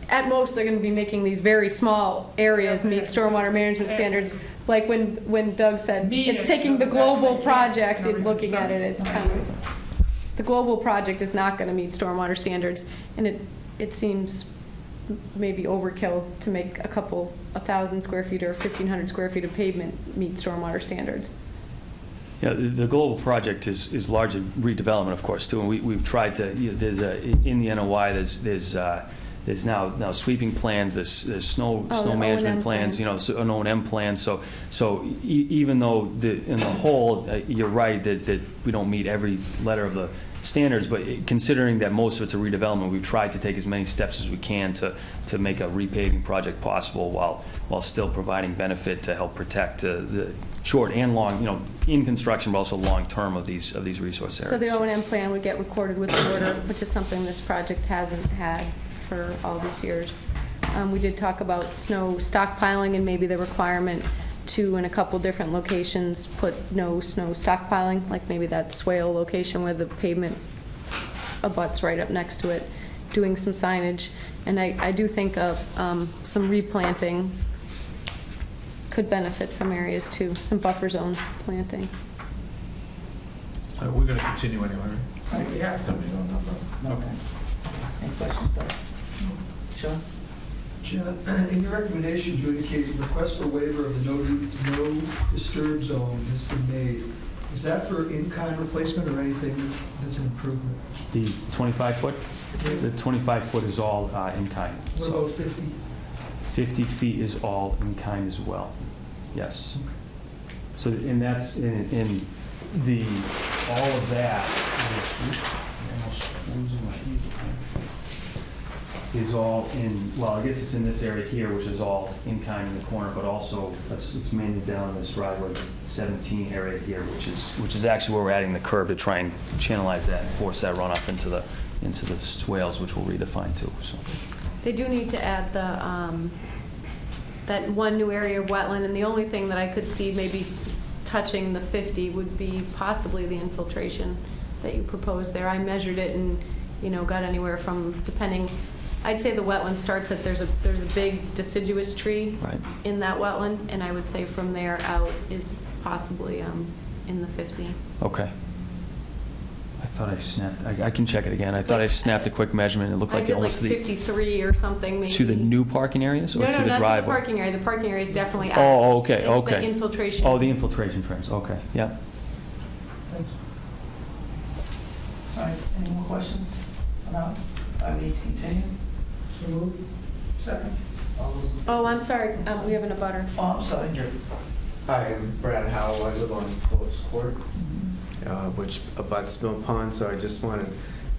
at most, they're gonna be making these very small areas meet stormwater management standards. Like when Doug said, it's taking the global project and looking at it, it's kind of, the global project is not gonna meet stormwater standards, and it seems maybe overkill to make 1,000 square feet or 1,500 square feet of pavement meet stormwater standards. Yeah, the global project is largely redevelopment, of course, too, and we've tried to, there's in the NOI, there's now sweeping plans, there's snow management plans, an O&M plan. So even though in the whole, you're right that we don't meet every letter of the standards, but considering that most of it's a redevelopment, we've tried to take as many steps as we can to make a repaving project possible while still providing benefit to help protect the short and long, in construction, but also long term of these resource areas. So the O&M plan would get recorded with the order, which is something this project hasn't had for all these years. We did talk about snow stockpiling and maybe the requirement to, in a couple different locations, put no snow stockpiling, like maybe that swale location where the pavement abuts right up next to it, doing some signage. And I do think some replanting could benefit some areas too, some buffer zone planting. We're going to continue anyway, right? We have to, we don't know. Okay. Any questions, Doug? Sean? John, in your recommendations, you indicated request for waiver of the no disturb zone has been made. Is that for in-kind replacement or anything that's an improvement? The 25-foot? The 25-foot is all in-kind. What about 50? 50 feet is all in-kind as well. Yes. Okay. So, and that's in the, all of that is all in, well, I guess it's in this area here, which is all in-kind in the corner, but also it's mainly down this driveway 17 area here, which is actually where we're adding the curb to try and channelize that and force that runoff into the swales, which we'll redefine too. So. They do need to add that one new area of wetland, and the only thing that I could see maybe touching the 50 would be possibly the infiltration that you proposed there. I measured it and, got anywhere from, depending, I'd say the wetland starts at, there's a big deciduous tree Right. in that wetland, and I would say from there out is possibly in the 50. Okay. I thought I snapped, I can check it again. I It's thought I like- snapped a quick measurement. It looked like I did like almost 53 or something, maybe. to the new parking areas or No, to no, the not to the driveway? parking area. The parking area is definitely out. Oh, okay, It's okay. the infiltration. Oh, the infiltration trims, okay, yeah. Thanks. All right, any more questions? No? I need to continue? So moved. Second? All those in- Oh, I'm sorry, we have an abutter. Oh, I'm sorry. Hi, I'm Brad Howell. I live on Phillips Court, which abuts Mill Pond, so I just wanted,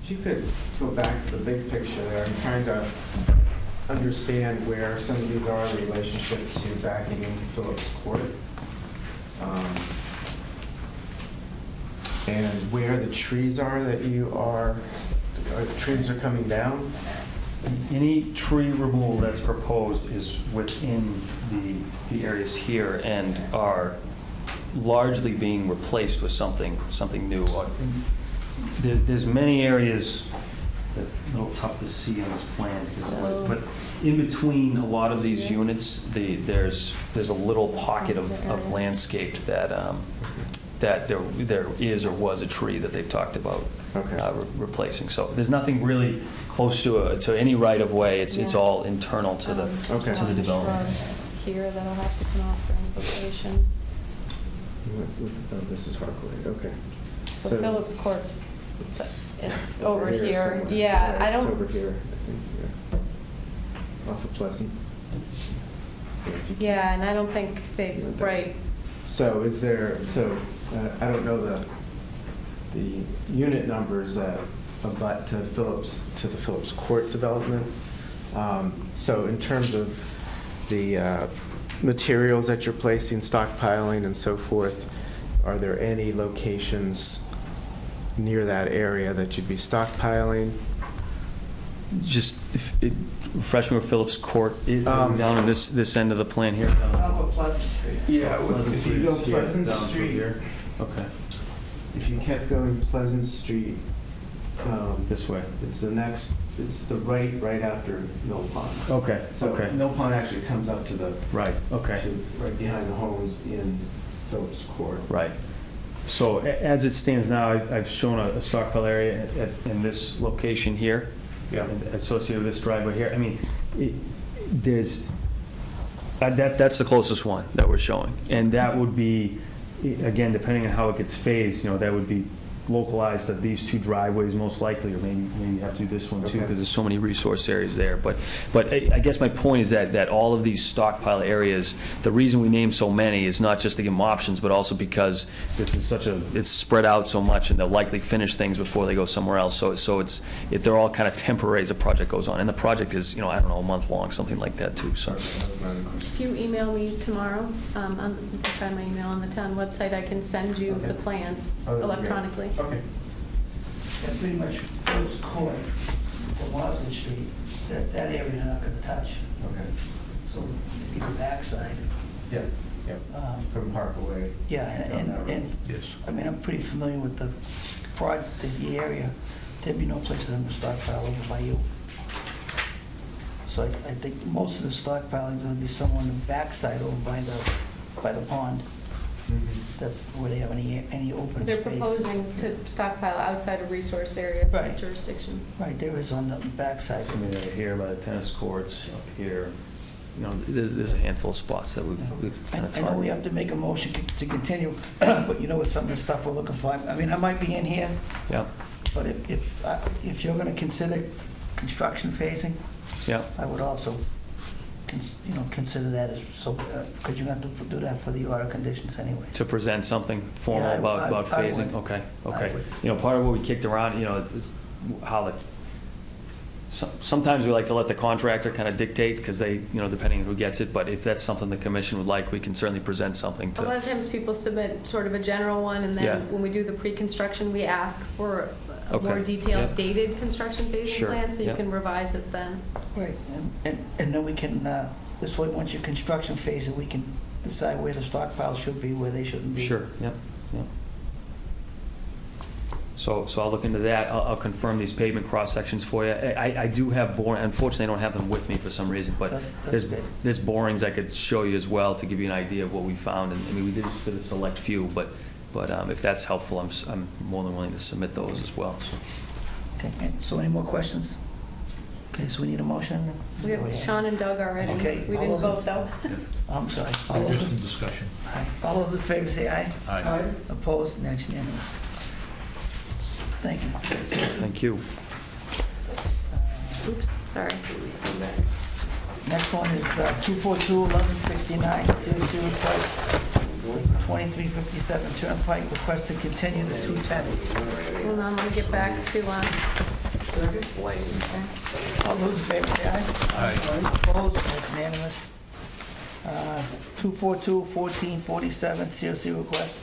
if you could go back to the big picture there. I'm trying to understand where some of these are in relationship to backing into Phillips Court. And where the trees are that the trees are coming down? Any tree removal that's proposed is within the areas here and are largely being replaced with something new. There's many areas that are a little tough to see on this plan, but in between a lot of these units, there's a little pocket of landscaped that there is or was a tree that they've talked about replacing. So there's nothing really close to any right-of-way. It's all internal to the development. Shrubs here that'll have to come off for infiltration. Oh, this is Harkaway, okay. So Phillips Court's it's over here. somewhere. Yeah, I It's don't. over here, I think, yeah. Off of Pleasant. Yeah, and I don't think they, right. So is there, I don't know the unit numbers that abut to the Phillips Court development. So in terms of the materials that you're placing, stockpiling and so forth, are there any locations near that area that you'd be stockpiling? Just refresh me where Phillips Court is, down on this end of the plan here. Off of Pleasant Street. Yeah, if you go Pleasant Street, Okay, if you kept going Pleasant Street, this way. it's the right after Mill Pond. Okay, So okay, Mill Pond actually comes up to the, right, okay, right behind the homes in Phillips Court. right. So as it stands now, I've shown a stockpile area in this location here. Yeah. And associated with this driveway here. I mean, that's the closest one that we're showing. And that would be, again, depending on how it gets phased, that would be localized to these two driveways most likely, or maybe you have to do this one too, Okay. because there's so many resource areas there. But I guess my point is that all of these stockpile areas, the reason we name so many is not just to give them options, but also because this is it's spread out so much, and they'll likely finish things before they go somewhere else. So they're all kind of temporary as the project goes on. And the project is, I don't know, a month long, something like that too, so. If you email me tomorrow, you can find my email on the town website, I can send you the plans electronically. Okay. And pretty much Phillips Court, or Wasden Street, that area you're not gonna touch. Okay. So maybe the backside. Yeah, yeah. From Parkaway. Yeah, and, Yes. I mean, I'm pretty familiar with the area. There'd be no place for them to stockpile over by you. So I think most of the stockpiling is gonna be somewhere on the backside over by the pond. That's where they have any open They're space. proposing to stockpile outside of resource area Right. jurisdiction. Right, there is on the backside. Some area here by the tennis courts, up here. There's a handful of spots that we've kind of I know we targeted. have to make a motion to continue, but with some of the stuff we're looking for, I mean, I might be in here, Yeah, but if you're gonna consider construction phasing, yeah. I would also, consider that as, so, because you have to do that for the order conditions anyway. To present something formal Yeah, about I phasing? would. Okay, I okay. would. Part of what we kicked around, it's how sometimes we like to let the contractor kind of dictate, because they, depending on who gets it, but if that's something the commission would like, we can certainly present something A lot to. of times people submit sort of a general one, and Yeah. then when we do the pre-construction, we ask for a more Okay. detailed Yep. dated construction phasing Sure. plan, so you Yep. can revise it then. Right, and then we can, this way, once you construction phase it, we can decide where the stockpiles should be, where they shouldn't be. Sure, yep, yep. So I'll look into that. I'll confirm these pavement cross-sections for you. I do have boring, unfortunately, I don't have them with me for some reason, but That's good. there's borings I could show you as well to give you an idea of what we found. And I mean, we did just a select few, but if that's helpful, I'm more than willing to submit those as well, so. Okay, so any more questions? Okay, so we need a motion? We have Sean and Doug already. Okay, We all didn't those vote, though. I'm sorry. Just in discussion. Aye. All those in favor say aye. Aye. Opposed, and that's unanimous. Thank you. Thank you. Oops, sorry. Next one is 242-1169, COC request, 2357 Turnpike, request to continue to 210. Hold on, let me get back to, White. All those in favor say aye. Aye. Opposed, that's unanimous. 242-1447 COC request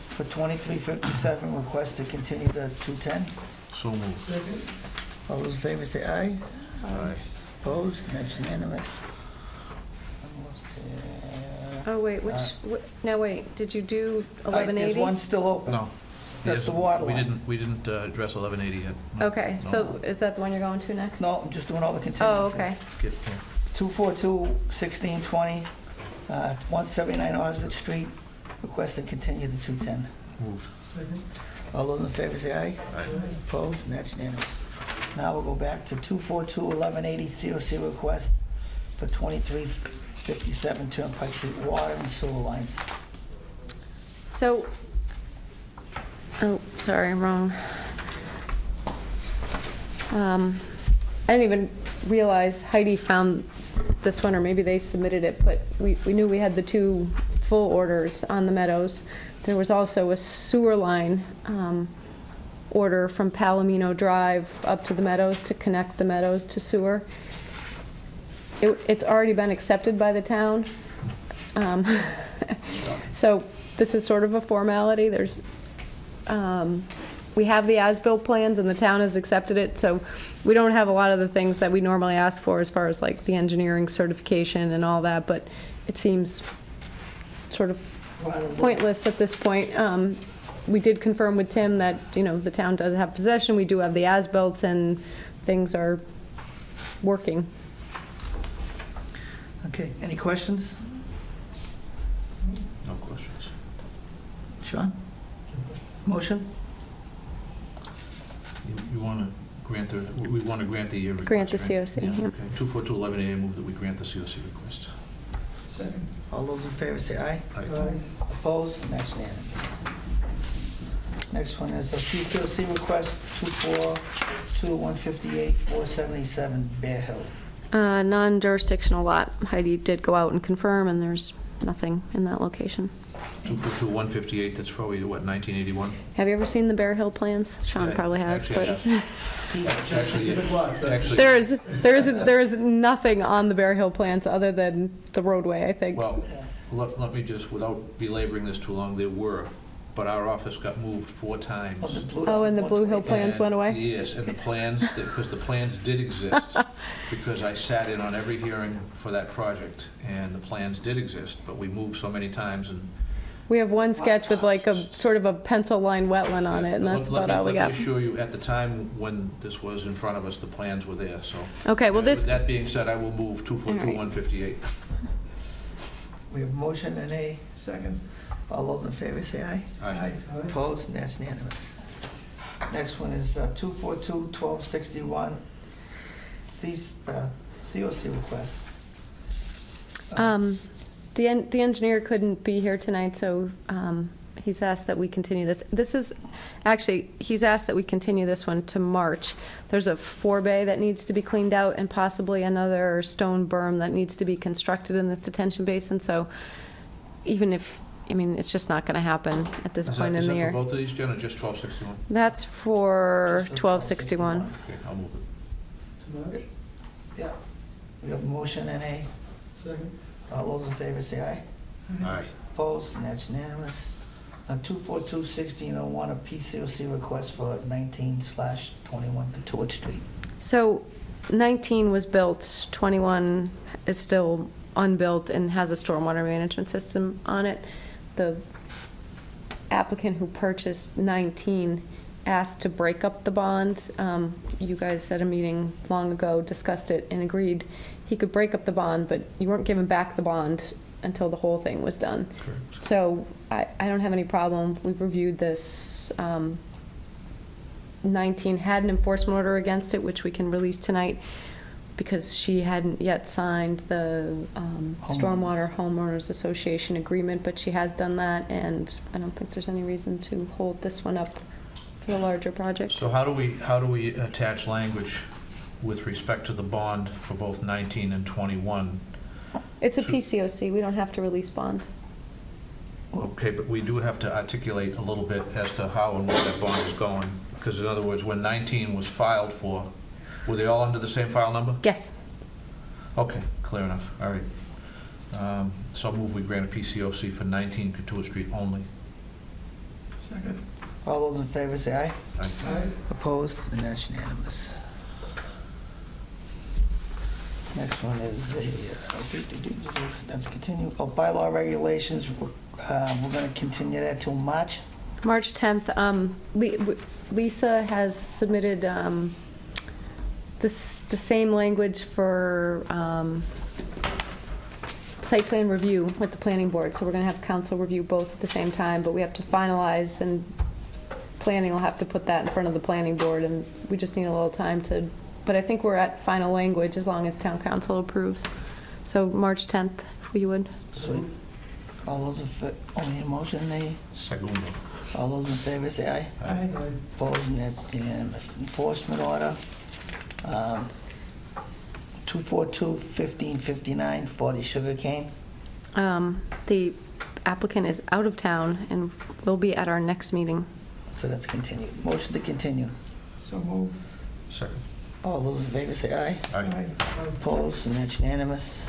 for 2357, request to continue to 210. So moved. Second? All those in favor say aye. Aye. Opposed, that's unanimous. Almost, Oh, wait, now wait, did you do There's 1180? one still open. No. That's Yes, the water line. We didn't address 1180 yet. No. Okay, No. so is that the one you're going to next? No, I'm just doing all the Oh, continuances. okay. Get there. 242-1620, 179 Osgood Street, request to continue to 210. Moved. Second? All those in favor say aye. Aye. Opposed, and that's unanimous. Now we'll go back to 242-1180 COC request for 2357 Turnpike Street, water and sewer lines. So, oh, sorry, wrong. I didn't even realize Heidi found this one, or maybe they submitted it, but we knew we had the two full orders on the Meadows. There was also a sewer line order from Palomino Drive up to the Meadows to connect the Meadows to sewer. It's already been accepted by the town. So this is sort of a formality. We have the as-built plans and the town has accepted it, so we don't have a lot of the things that we normally ask for as far as like the engineering certification and all that, but it seems sort of pointless at this point. We did confirm with Tim that, the town does have possession, we do have the as-built, and things are working. Okay, any questions? No questions. Sean? Motion? You want to grant we want to grant the request, Grant the right? COC, yeah. Okay. 242-1180, move that we grant the COC request. Second? All those in favor say aye. Aye. Opposed, and that's unanimous. Next one is a PCOC request, 242-158-477 Bear Hill. Non-jurisdictional lot. Heidi did go out and confirm, and there's nothing in that location. 242-158, that's probably, what, 1981? Have you ever seen the Bear Hill plans? Sean Yeah, probably has, actually, but Specific lots. Actually, there is nothing on the Bear Hill plans other than the roadway, I think. well, let me just, without belaboring this too long, there were, but our office got moved 4 times. Oh, and the Blue Hill plans went away? Yes, and the plans, because the plans did exist, because I sat in on every hearing for that project, and the plans did exist, but we moved so many times, and We have one sketch with like a sort of a pencil line wetland on it, and that's about all we got. Let me assure you, at the time when this was in front of us, the plans were there, so. Okay, well, With this, that being said, I will move 242-158. We have a motion and a second. All those in favor say aye. Aye. Opposed, and that's unanimous. Next one is 242-1261 COC request. the engineer couldn't be here tonight, so he's asked that we continue this. He's asked that we continue this one to March. There's a forebay that needs to be cleaned out and possibly another stone berm that needs to be constructed in this detention basin, so even if, it's just not going to happen at this point in the year. Is that for both of these, Jen, or just 1261? That's for Just for 1261. Okay, I'll move it. Yeah. We have a motion and a, Second? all those in favor say aye. Aye. Opposed, and that's unanimous. 242-1601, a PCOC request for 19/21 Katuitt Street. So 19 was built, 21 is still unbuilt and has a stormwater management system on it. The applicant who purchased 19 asked to break up the bond. You guys at a meeting long ago discussed it and agreed he could break up the bond, but you weren't giving back the bond until the whole thing was done. Correct. So I don't have any problem. We've reviewed this. 19 had an enforcement order against it, which we can release tonight because she hadn't yet signed the Stormwater Homeowners Association agreement, but she has done that, and I don't think there's any reason to hold this one up for the larger project. So how do we attach language with respect to the bond for both 19 and 21? It's a PCOC. We don't have to release bond. Okay, but we do have to articulate a little bit as to how and where that bond is going. Because in other words, when 19 was filed for, were they all under the same file number? Yes. Okay, clear enough. All right. So I'll move we grant a PCOC for 19 Katuah Street only. Second. All those in favor say aye. Aye. Aye. Opposed, and that's unanimous. Next one is let's continue. Oh, bylaw regulations, we're going to continue that till March. March 10th. Lisa has submitted the same language for site plan review with the planning board. So we're going to have council review both at the same time, but we have to finalize, and planning will have to put that in front of the planning board, and we just need a little time to, but I think we're at final language as long as town council approves. So March 10th, if we would. Sweet. All those in favor, only a motion, nay? Segundo. All those in favor say aye. Aye. Opposed, and that's unanimous. Enforcement order, 242-1559, 40 Sugarcane. The applicant is out of town and will be at our next meeting. So that's continued. Motion to continue. So move. Second. All those in favor say aye. Aye. Opposed, and that's unanimous.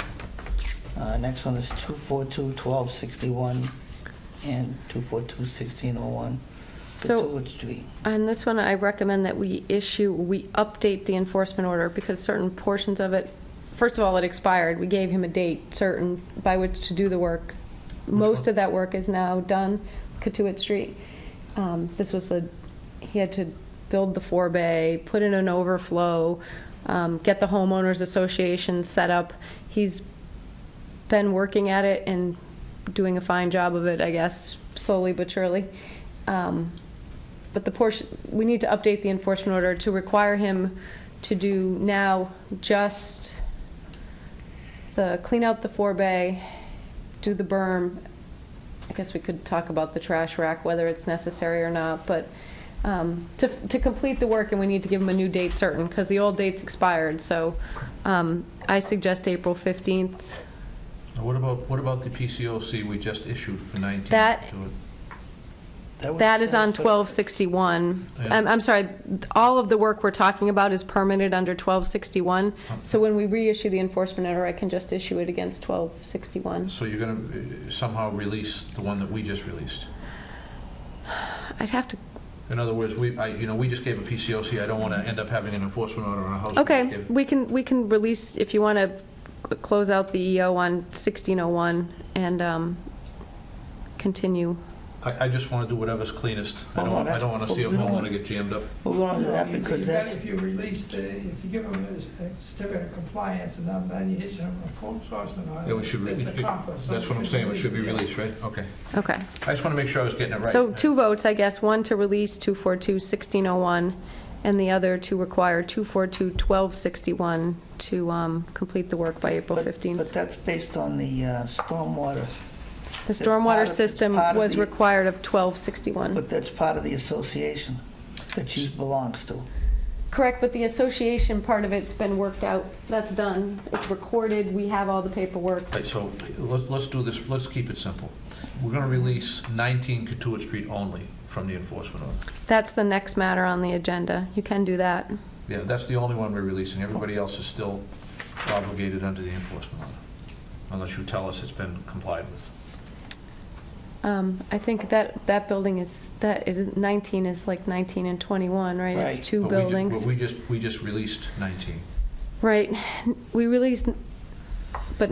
Next one is 242-1261 and 242-1601. So, Katuah Street. on this one, I recommend that we update the enforcement order because certain portions of it, first of all, it expired. We gave him a date certain by which to do the work. Most of that work is now done, Katuah Street. This was he had to build the forebay, put in an overflow, get the homeowners association set up. He's been working at it and doing a fine job of it, I guess, slowly but surely. But the portion, we need to update the enforcement order to require him to do now just clean out the forebay, do the berm. I guess we could talk about the trash rack, whether it's necessary or not, but to complete the work, and we need to give him a new date certain because the old date's expired. So I suggest April 15th. Now, what about the PCOC we just issued for 19? That is on 1261. Yeah. I'm sorry, all of the work we're talking about is permitted under 1261. So when we reissue the enforcement order, I can just issue it against 1261. So you're going to somehow release the one that we just released? I'd have to. In other words, we just gave a PCOC. I don't want to end up having an enforcement order on a house. Okay, we can release, if you want to close out the EO on 1601 and continue. I just want to do whatever's cleanest. I Well, don't want to see a we don't homeowner want- get jammed up. We're going to do that because that's, If you release if you give them a certificate of compliance and then you hit them a full enforcement on it. Yeah, we should it's release. accomplished. So That's what I'm saying. It should be yeah. released, right? Okay. Okay. I just want to make sure I was getting it right. So 2 votes, I guess, one to release 242-1601 and the other to require 242-1261 to complete the work by April 15th. but that's based on the stormwater, The it's part stormwater of- system it's part of was the- required of 1261. but that's part of the association that she belongs to. Correct, but the association part of it's been worked out. That's done. It's recorded. We have all the paperwork. Right, so let's do this. Let's keep it simple. We're going to release 19 Katuah Street only from the enforcement order. That's the next matter on the agenda. You can do that. Yeah, that's the only one we're releasing. Everybody else is still obligated under the enforcement order, unless you tell us it's been complied with. I think that building is, 19 is like 19 and 21, right? Right. It's 2 But buildings. we just released 19. Right. We released, but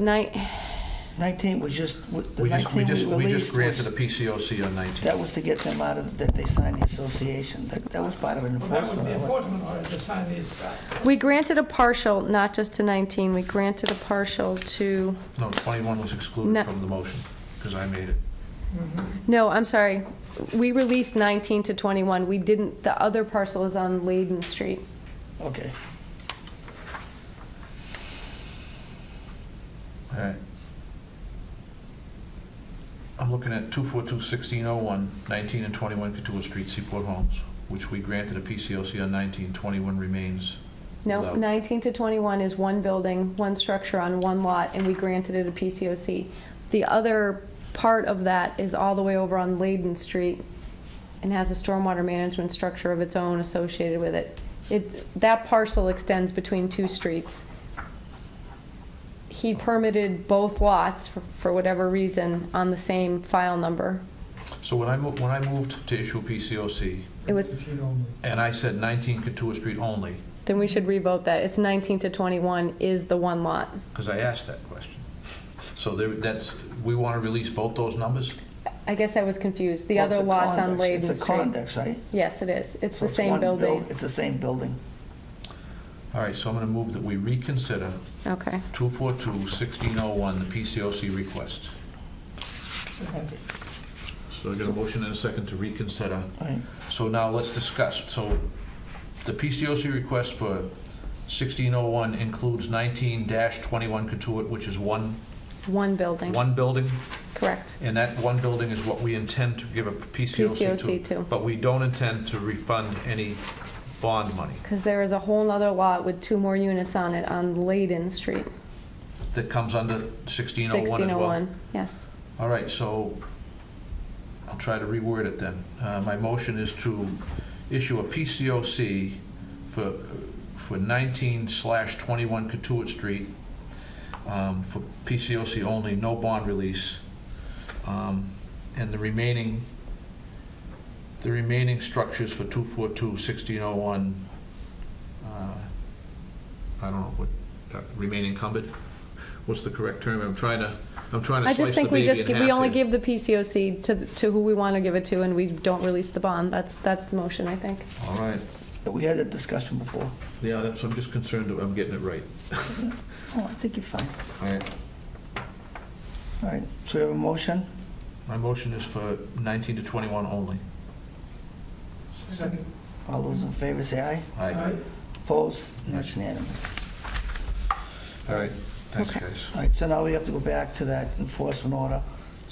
19 was just, the We 19 we just released granted a was, PCOC on 19. that was to get them out of, that they signed the association. That was part of an Well, that was enforcement. the That was- enforcement order to sign these. We granted a partial, not just to 19, we granted a partial to, No, 21 was excluded No. from the motion, because I made it. no, I'm sorry. We released 19 to 21. We didn't, the other parcel is on Layden Street. Okay. All right. I'm looking at 242-1601, 19 and 21 Katuah Street, Seaport Homes, which we granted a PCOC on 19, 21 remains. No, without. 19 to 21 is one building, one structure on one lot, and we granted it a PCOC. The other part of that is all the way over on Layden Street and has a stormwater management structure of its own associated with it. That parcel extends between two streets. He permitted both lots for whatever reason on the same file number. So when I moved to issue a PCOC, It was, 19 only. and I said 19 Katuah Street only, then we should revote that. It's 19 to 21 is the one lot. because I asked that question. So we want to release both those numbers? I guess I was confused. The Well, other it's a lot's on condex. Layden It's a Street. condex, right? Yes, it is. It's So the same one building. It's the same building. All right, so I'm going to move that we reconsider Okay. 242-1601, the PCOC request. Okay. So I got a motion and a second to reconsider. All right. So now let's discuss. So the PCOC request for 1601 includes 19-21 Katuah, which is one Building. building, Correct. and that one building is what we intend to give a PCOC to. But we don't intend to refund any bond money Because there is a whole nother lot with 2 more units on it on Layden Street. that comes under 1601 as well. 1601, yes. All right, so I'll try to reword it then. My motion is to issue a PCOC for 19/21 Katuah Street, for PCOC only, no bond release. And the remaining structures for 242-1601, I don't know what, remain encumbered? What's the correct term? I'm trying to I slice just the think we baby in half we only here. give the PCOC to who we want to give it to, and we don't release the bond. That's the motion, I think. All right. We had that discussion before. Yeah, I'm just concerned that I'm getting it right. Oh, I think you're fine. All right. All right, so we have a motion? My motion is for 19 to 21 only. Second. All those in favor say aye. Aye. Opposed? And that's unanimous. All right, thanks, Okay. guys. All right, so now we have to go back to that enforcement order.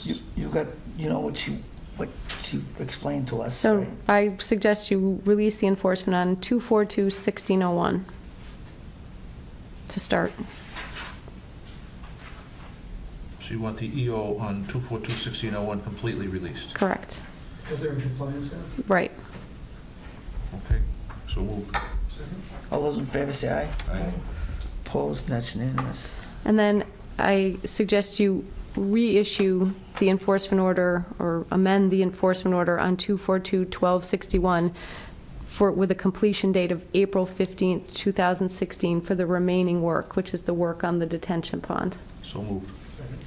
You got, what she explained to us, So right? I suggest you release the enforcement on 242-1601 to start. So you want the EO on 242-1601 completely released? Correct. Because they're in compliance now? Right. Okay, so move. Second. All those in favor say aye. Aye. Opposed? And that's unanimous. And then I suggest you reissue the enforcement order or amend the enforcement order on 242-1261 with a completion date of April 15th, 2016 for the remaining work, which is the work on the detention pond. So moved. Second.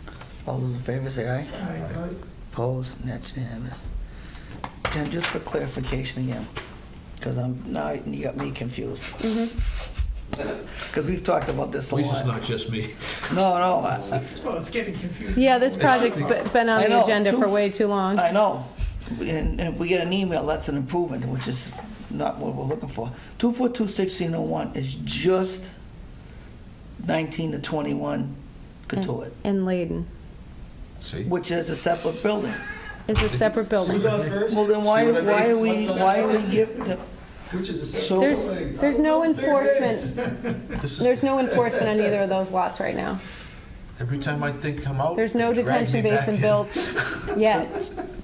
All those in favor say aye. Aye. Opposed? And that's unanimous. Jen, just for clarification again, because now you got me confused. Because we've talked about this a At least it's lot. not just me. No, Well, it's getting confusing. Yeah, this project's been on I the know, agenda for way too long. I know. And if we get an email, that's an improvement, which is not what we're looking for. 242-1601 is just 19 to 21 Katuah, And Layden. See? which is a separate building. It's a separate building. Who's on first? Well, then See what I why are we give the, Which is a So- There's no enforcement. This is, There's no enforcement on either of those lots right now. every time I think I'm out, There's no they drag detention me back basin in. built yet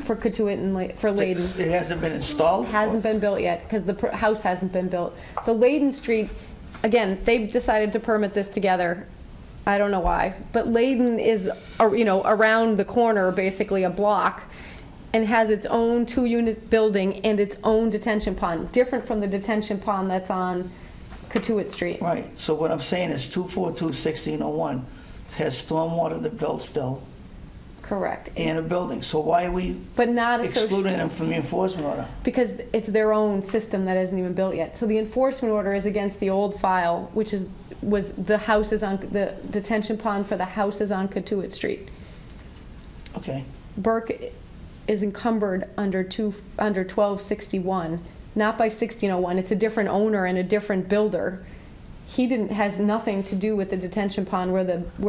for Katuah and for Layden. it hasn't been installed? Hasn't been built yet, because the house hasn't been built. The Layden Street, again, they've decided to permit this together. I don't know why, but Layden is, around the corner, basically a block, and has its own 2-unit building and its own detention pond, different from the detention pond that's on Katuah Street. Right, so what I'm saying is 242-1601 has stormwater that built still Correct. and a building. So why are we But not associated, excluding them from the enforcement order? because it's their own system that isn't even built yet. So the enforcement order is against the old file, which was the houses on, the detention pond for the houses on Katuitt Street. Okay. Burke is encumbered under 1261, not by 1601. It's a different owner and a different builder. Has nothing to do with the detention pond where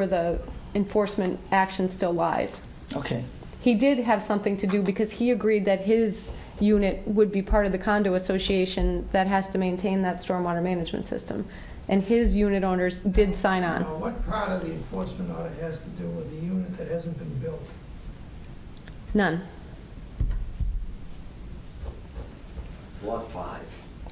the enforcement action still lies. Okay. He did have something to do because he agreed that his unit would be part of the condo association that has to maintain that stormwater management system. And his unit owners did sign on. Now, what part of the enforcement order has to do with the unit that hasn't been built? None. It's lot 5.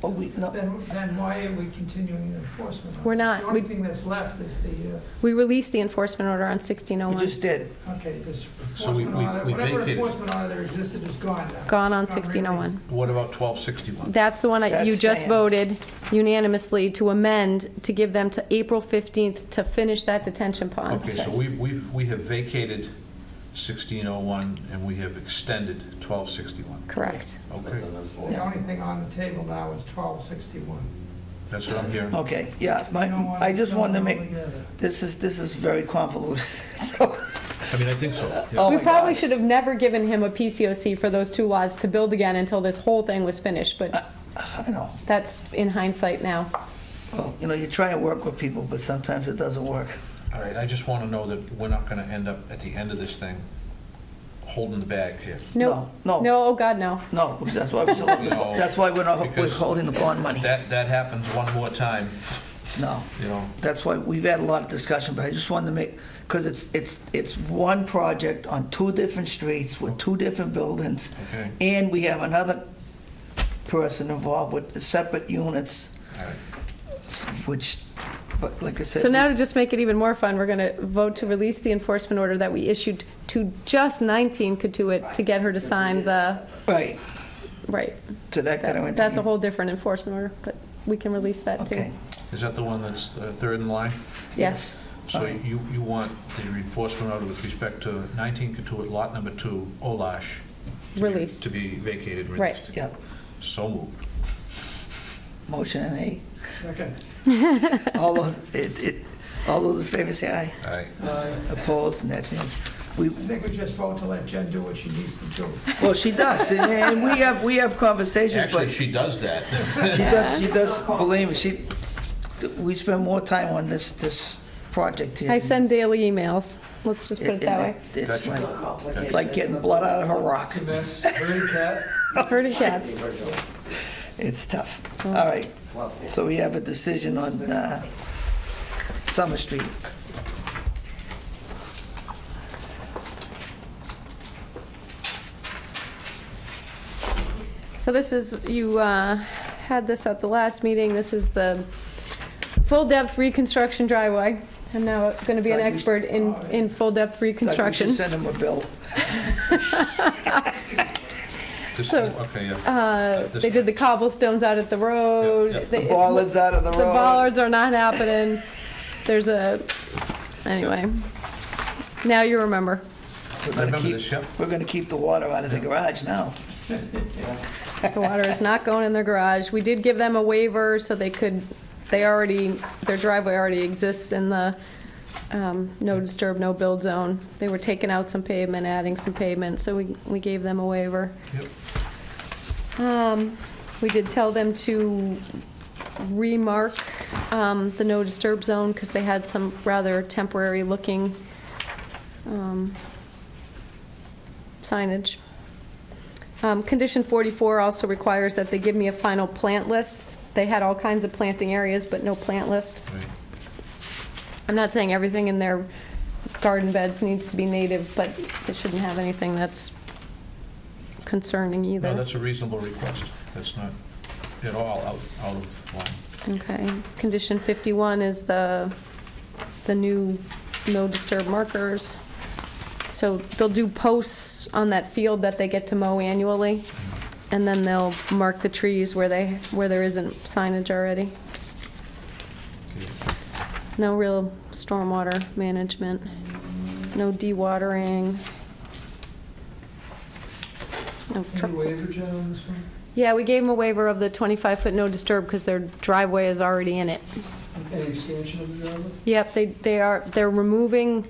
Oh, no. Then why are we continuing the enforcement order? We're not. The only thing that's left is the, We released the enforcement order on We 1601. just did. okay, this So we enforcement order, whatever vacated. enforcement order there existed is gone now. Gone on Not 1601. What about 1261? That's the one that you That's just staying. voted unanimously to amend to give them to April 15th to finish that detention pond. Okay, so we have vacated 1601 and we have extended 1261. Correct. Okay, The only thing on the table now is 1261. that's what I'm hearing. Okay, yeah, I just wanted to make, this is very convoluted, so. I mean, I think so. yeah. Oh We my probably God. should have never given him a PCOC for those 2 lots to build again until this whole thing was finished, but I know. that's in hindsight now. Well, you try and work with people, but sometimes it doesn't work. All right, I just want to know that we're not going to end up at the end of this thing holding the bag here. No. No. No, oh God, no. No, because that's why that's why we're Because holding the bond money. That happens one more time, No, you know. that's why we've had a lot of discussion, but I just wanted to make, because it's one project on 2 different streets with 2 different buildings. Okay. And we have another person involved with the separate units, All right. which, but like I said. So now to just make it even more fun, we're going to vote to release the enforcement order that we issued to just 19 Katuitt to get her to sign the, Right, right. so that got her into. That's a whole different enforcement order, but we can release that too. Okay, Is that the one that's third in line? Yes. So you want the enforcement order with respect to 19 Katuitt, lot number 2, Olash. Released. To be vacated, Right. released. yep. So moved. Motion and A. Second. All those in favor say aye. All right. Opposed, and that's it. I think we just vote to let Jen do what she needs to do. Well, she does, and we have conversations, Actually, but she does that. she does, believe me, we spend more time on this project here. I send daily emails. Let's just put it that way. It's Gotcha. like getting blood out of a rock. It's a mess. Herding cat. Herding cats. It's tough. All right, so we have a decision on Summer Street. So this is, you had this at the last meeting. This is the full-depth reconstruction driveway. I'm now going to be an expert in full-depth reconstruction. It's like we should send them a bill. So, Okay, yeah. They did the cobblestones out at the road. Yeah, yeah. The bollards out of the The road. bollards are not happening. There's anyway. Now you remember. We're I gonna remember keep- this, yep. We're gonna keep the water out of the garage now. The water is not going in their garage. We did give them a waiver so their driveway already exists in the no disturb, no build zone. They were taking out some pavement, adding some pavement, so we gave them a waiver. Yep. We did tell them to remark the no disturb zone because they had some rather temporary looking signage. Condition 44 also requires that they give me a final plant list. They had all kinds of planting areas, but no plant list. Right. I'm not saying everything in their garden beds needs to be native, but they shouldn't have anything that's concerning either. No, that's a reasonable request. That's not at all out of line. Okay. Condition 51 is the new no disturb markers. So they'll do posts on that field that they get to mow annually, and then they'll mark the trees where there isn't signage already. No real stormwater management, no dewatering. No Any waiver, Jen, on this one? Yeah, we gave them a waiver of the 25-foot no disturb because their driveway is already in it. Any expansion of the driveway? Yep, they're removing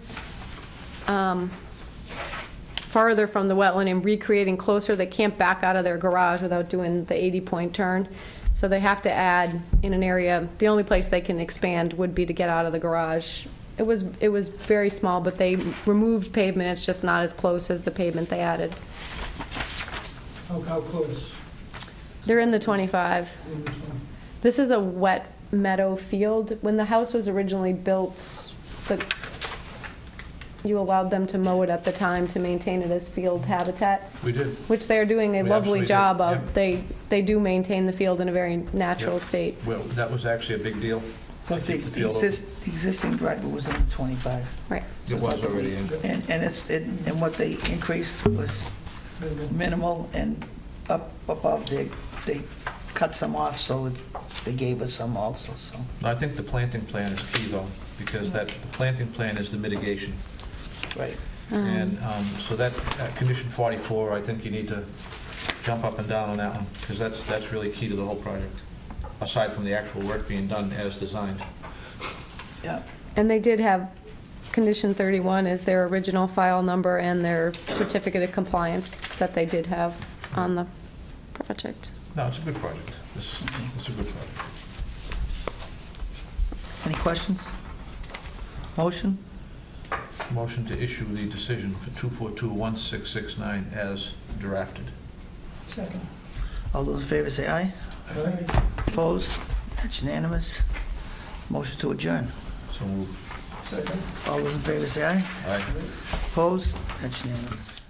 farther from the wetland and recreating closer. They can't back out of their garage without doing the 80-point turn. So they have to add in an area, the only place they can expand would be to get out of the garage. It was very small, but they removed pavement. It's just not as close as the pavement they added. How close? They're in the 25. In which one? This is a wet meadow field. When the house was originally built, you allowed them to mow it at the time to maintain it as field habitat, We did. which they're doing a We lovely absolutely job did, of. yep. They do maintain the field in a very natural Yep. state. Well, that was actually a big deal. Plus, Keep the field the existing driveway was in the 25. Right. It was already in. And what they increased was minimal, and up above, they cut some off, so they gave us some also, so. I think the planting plan is key, though, because the planting plan is the mitigation. Right. And so that, condition 44, I think you need to jump up and down on that one, because that's really key to the whole project, aside from the actual work being done as designed. Yeah. And they did have condition 31 as their original file number and their certificate of compliance that they did have on the project. No, it's a good project. It's a good project. Any questions? Motion? Motion to issue the decision for 2421669 as drafted. Second. All those in favor say aye. Aye. Opposed? That's unanimous. Motion to adjourn. So moved. Second. All those in favor say aye. Aye. Opposed? That's unanimous.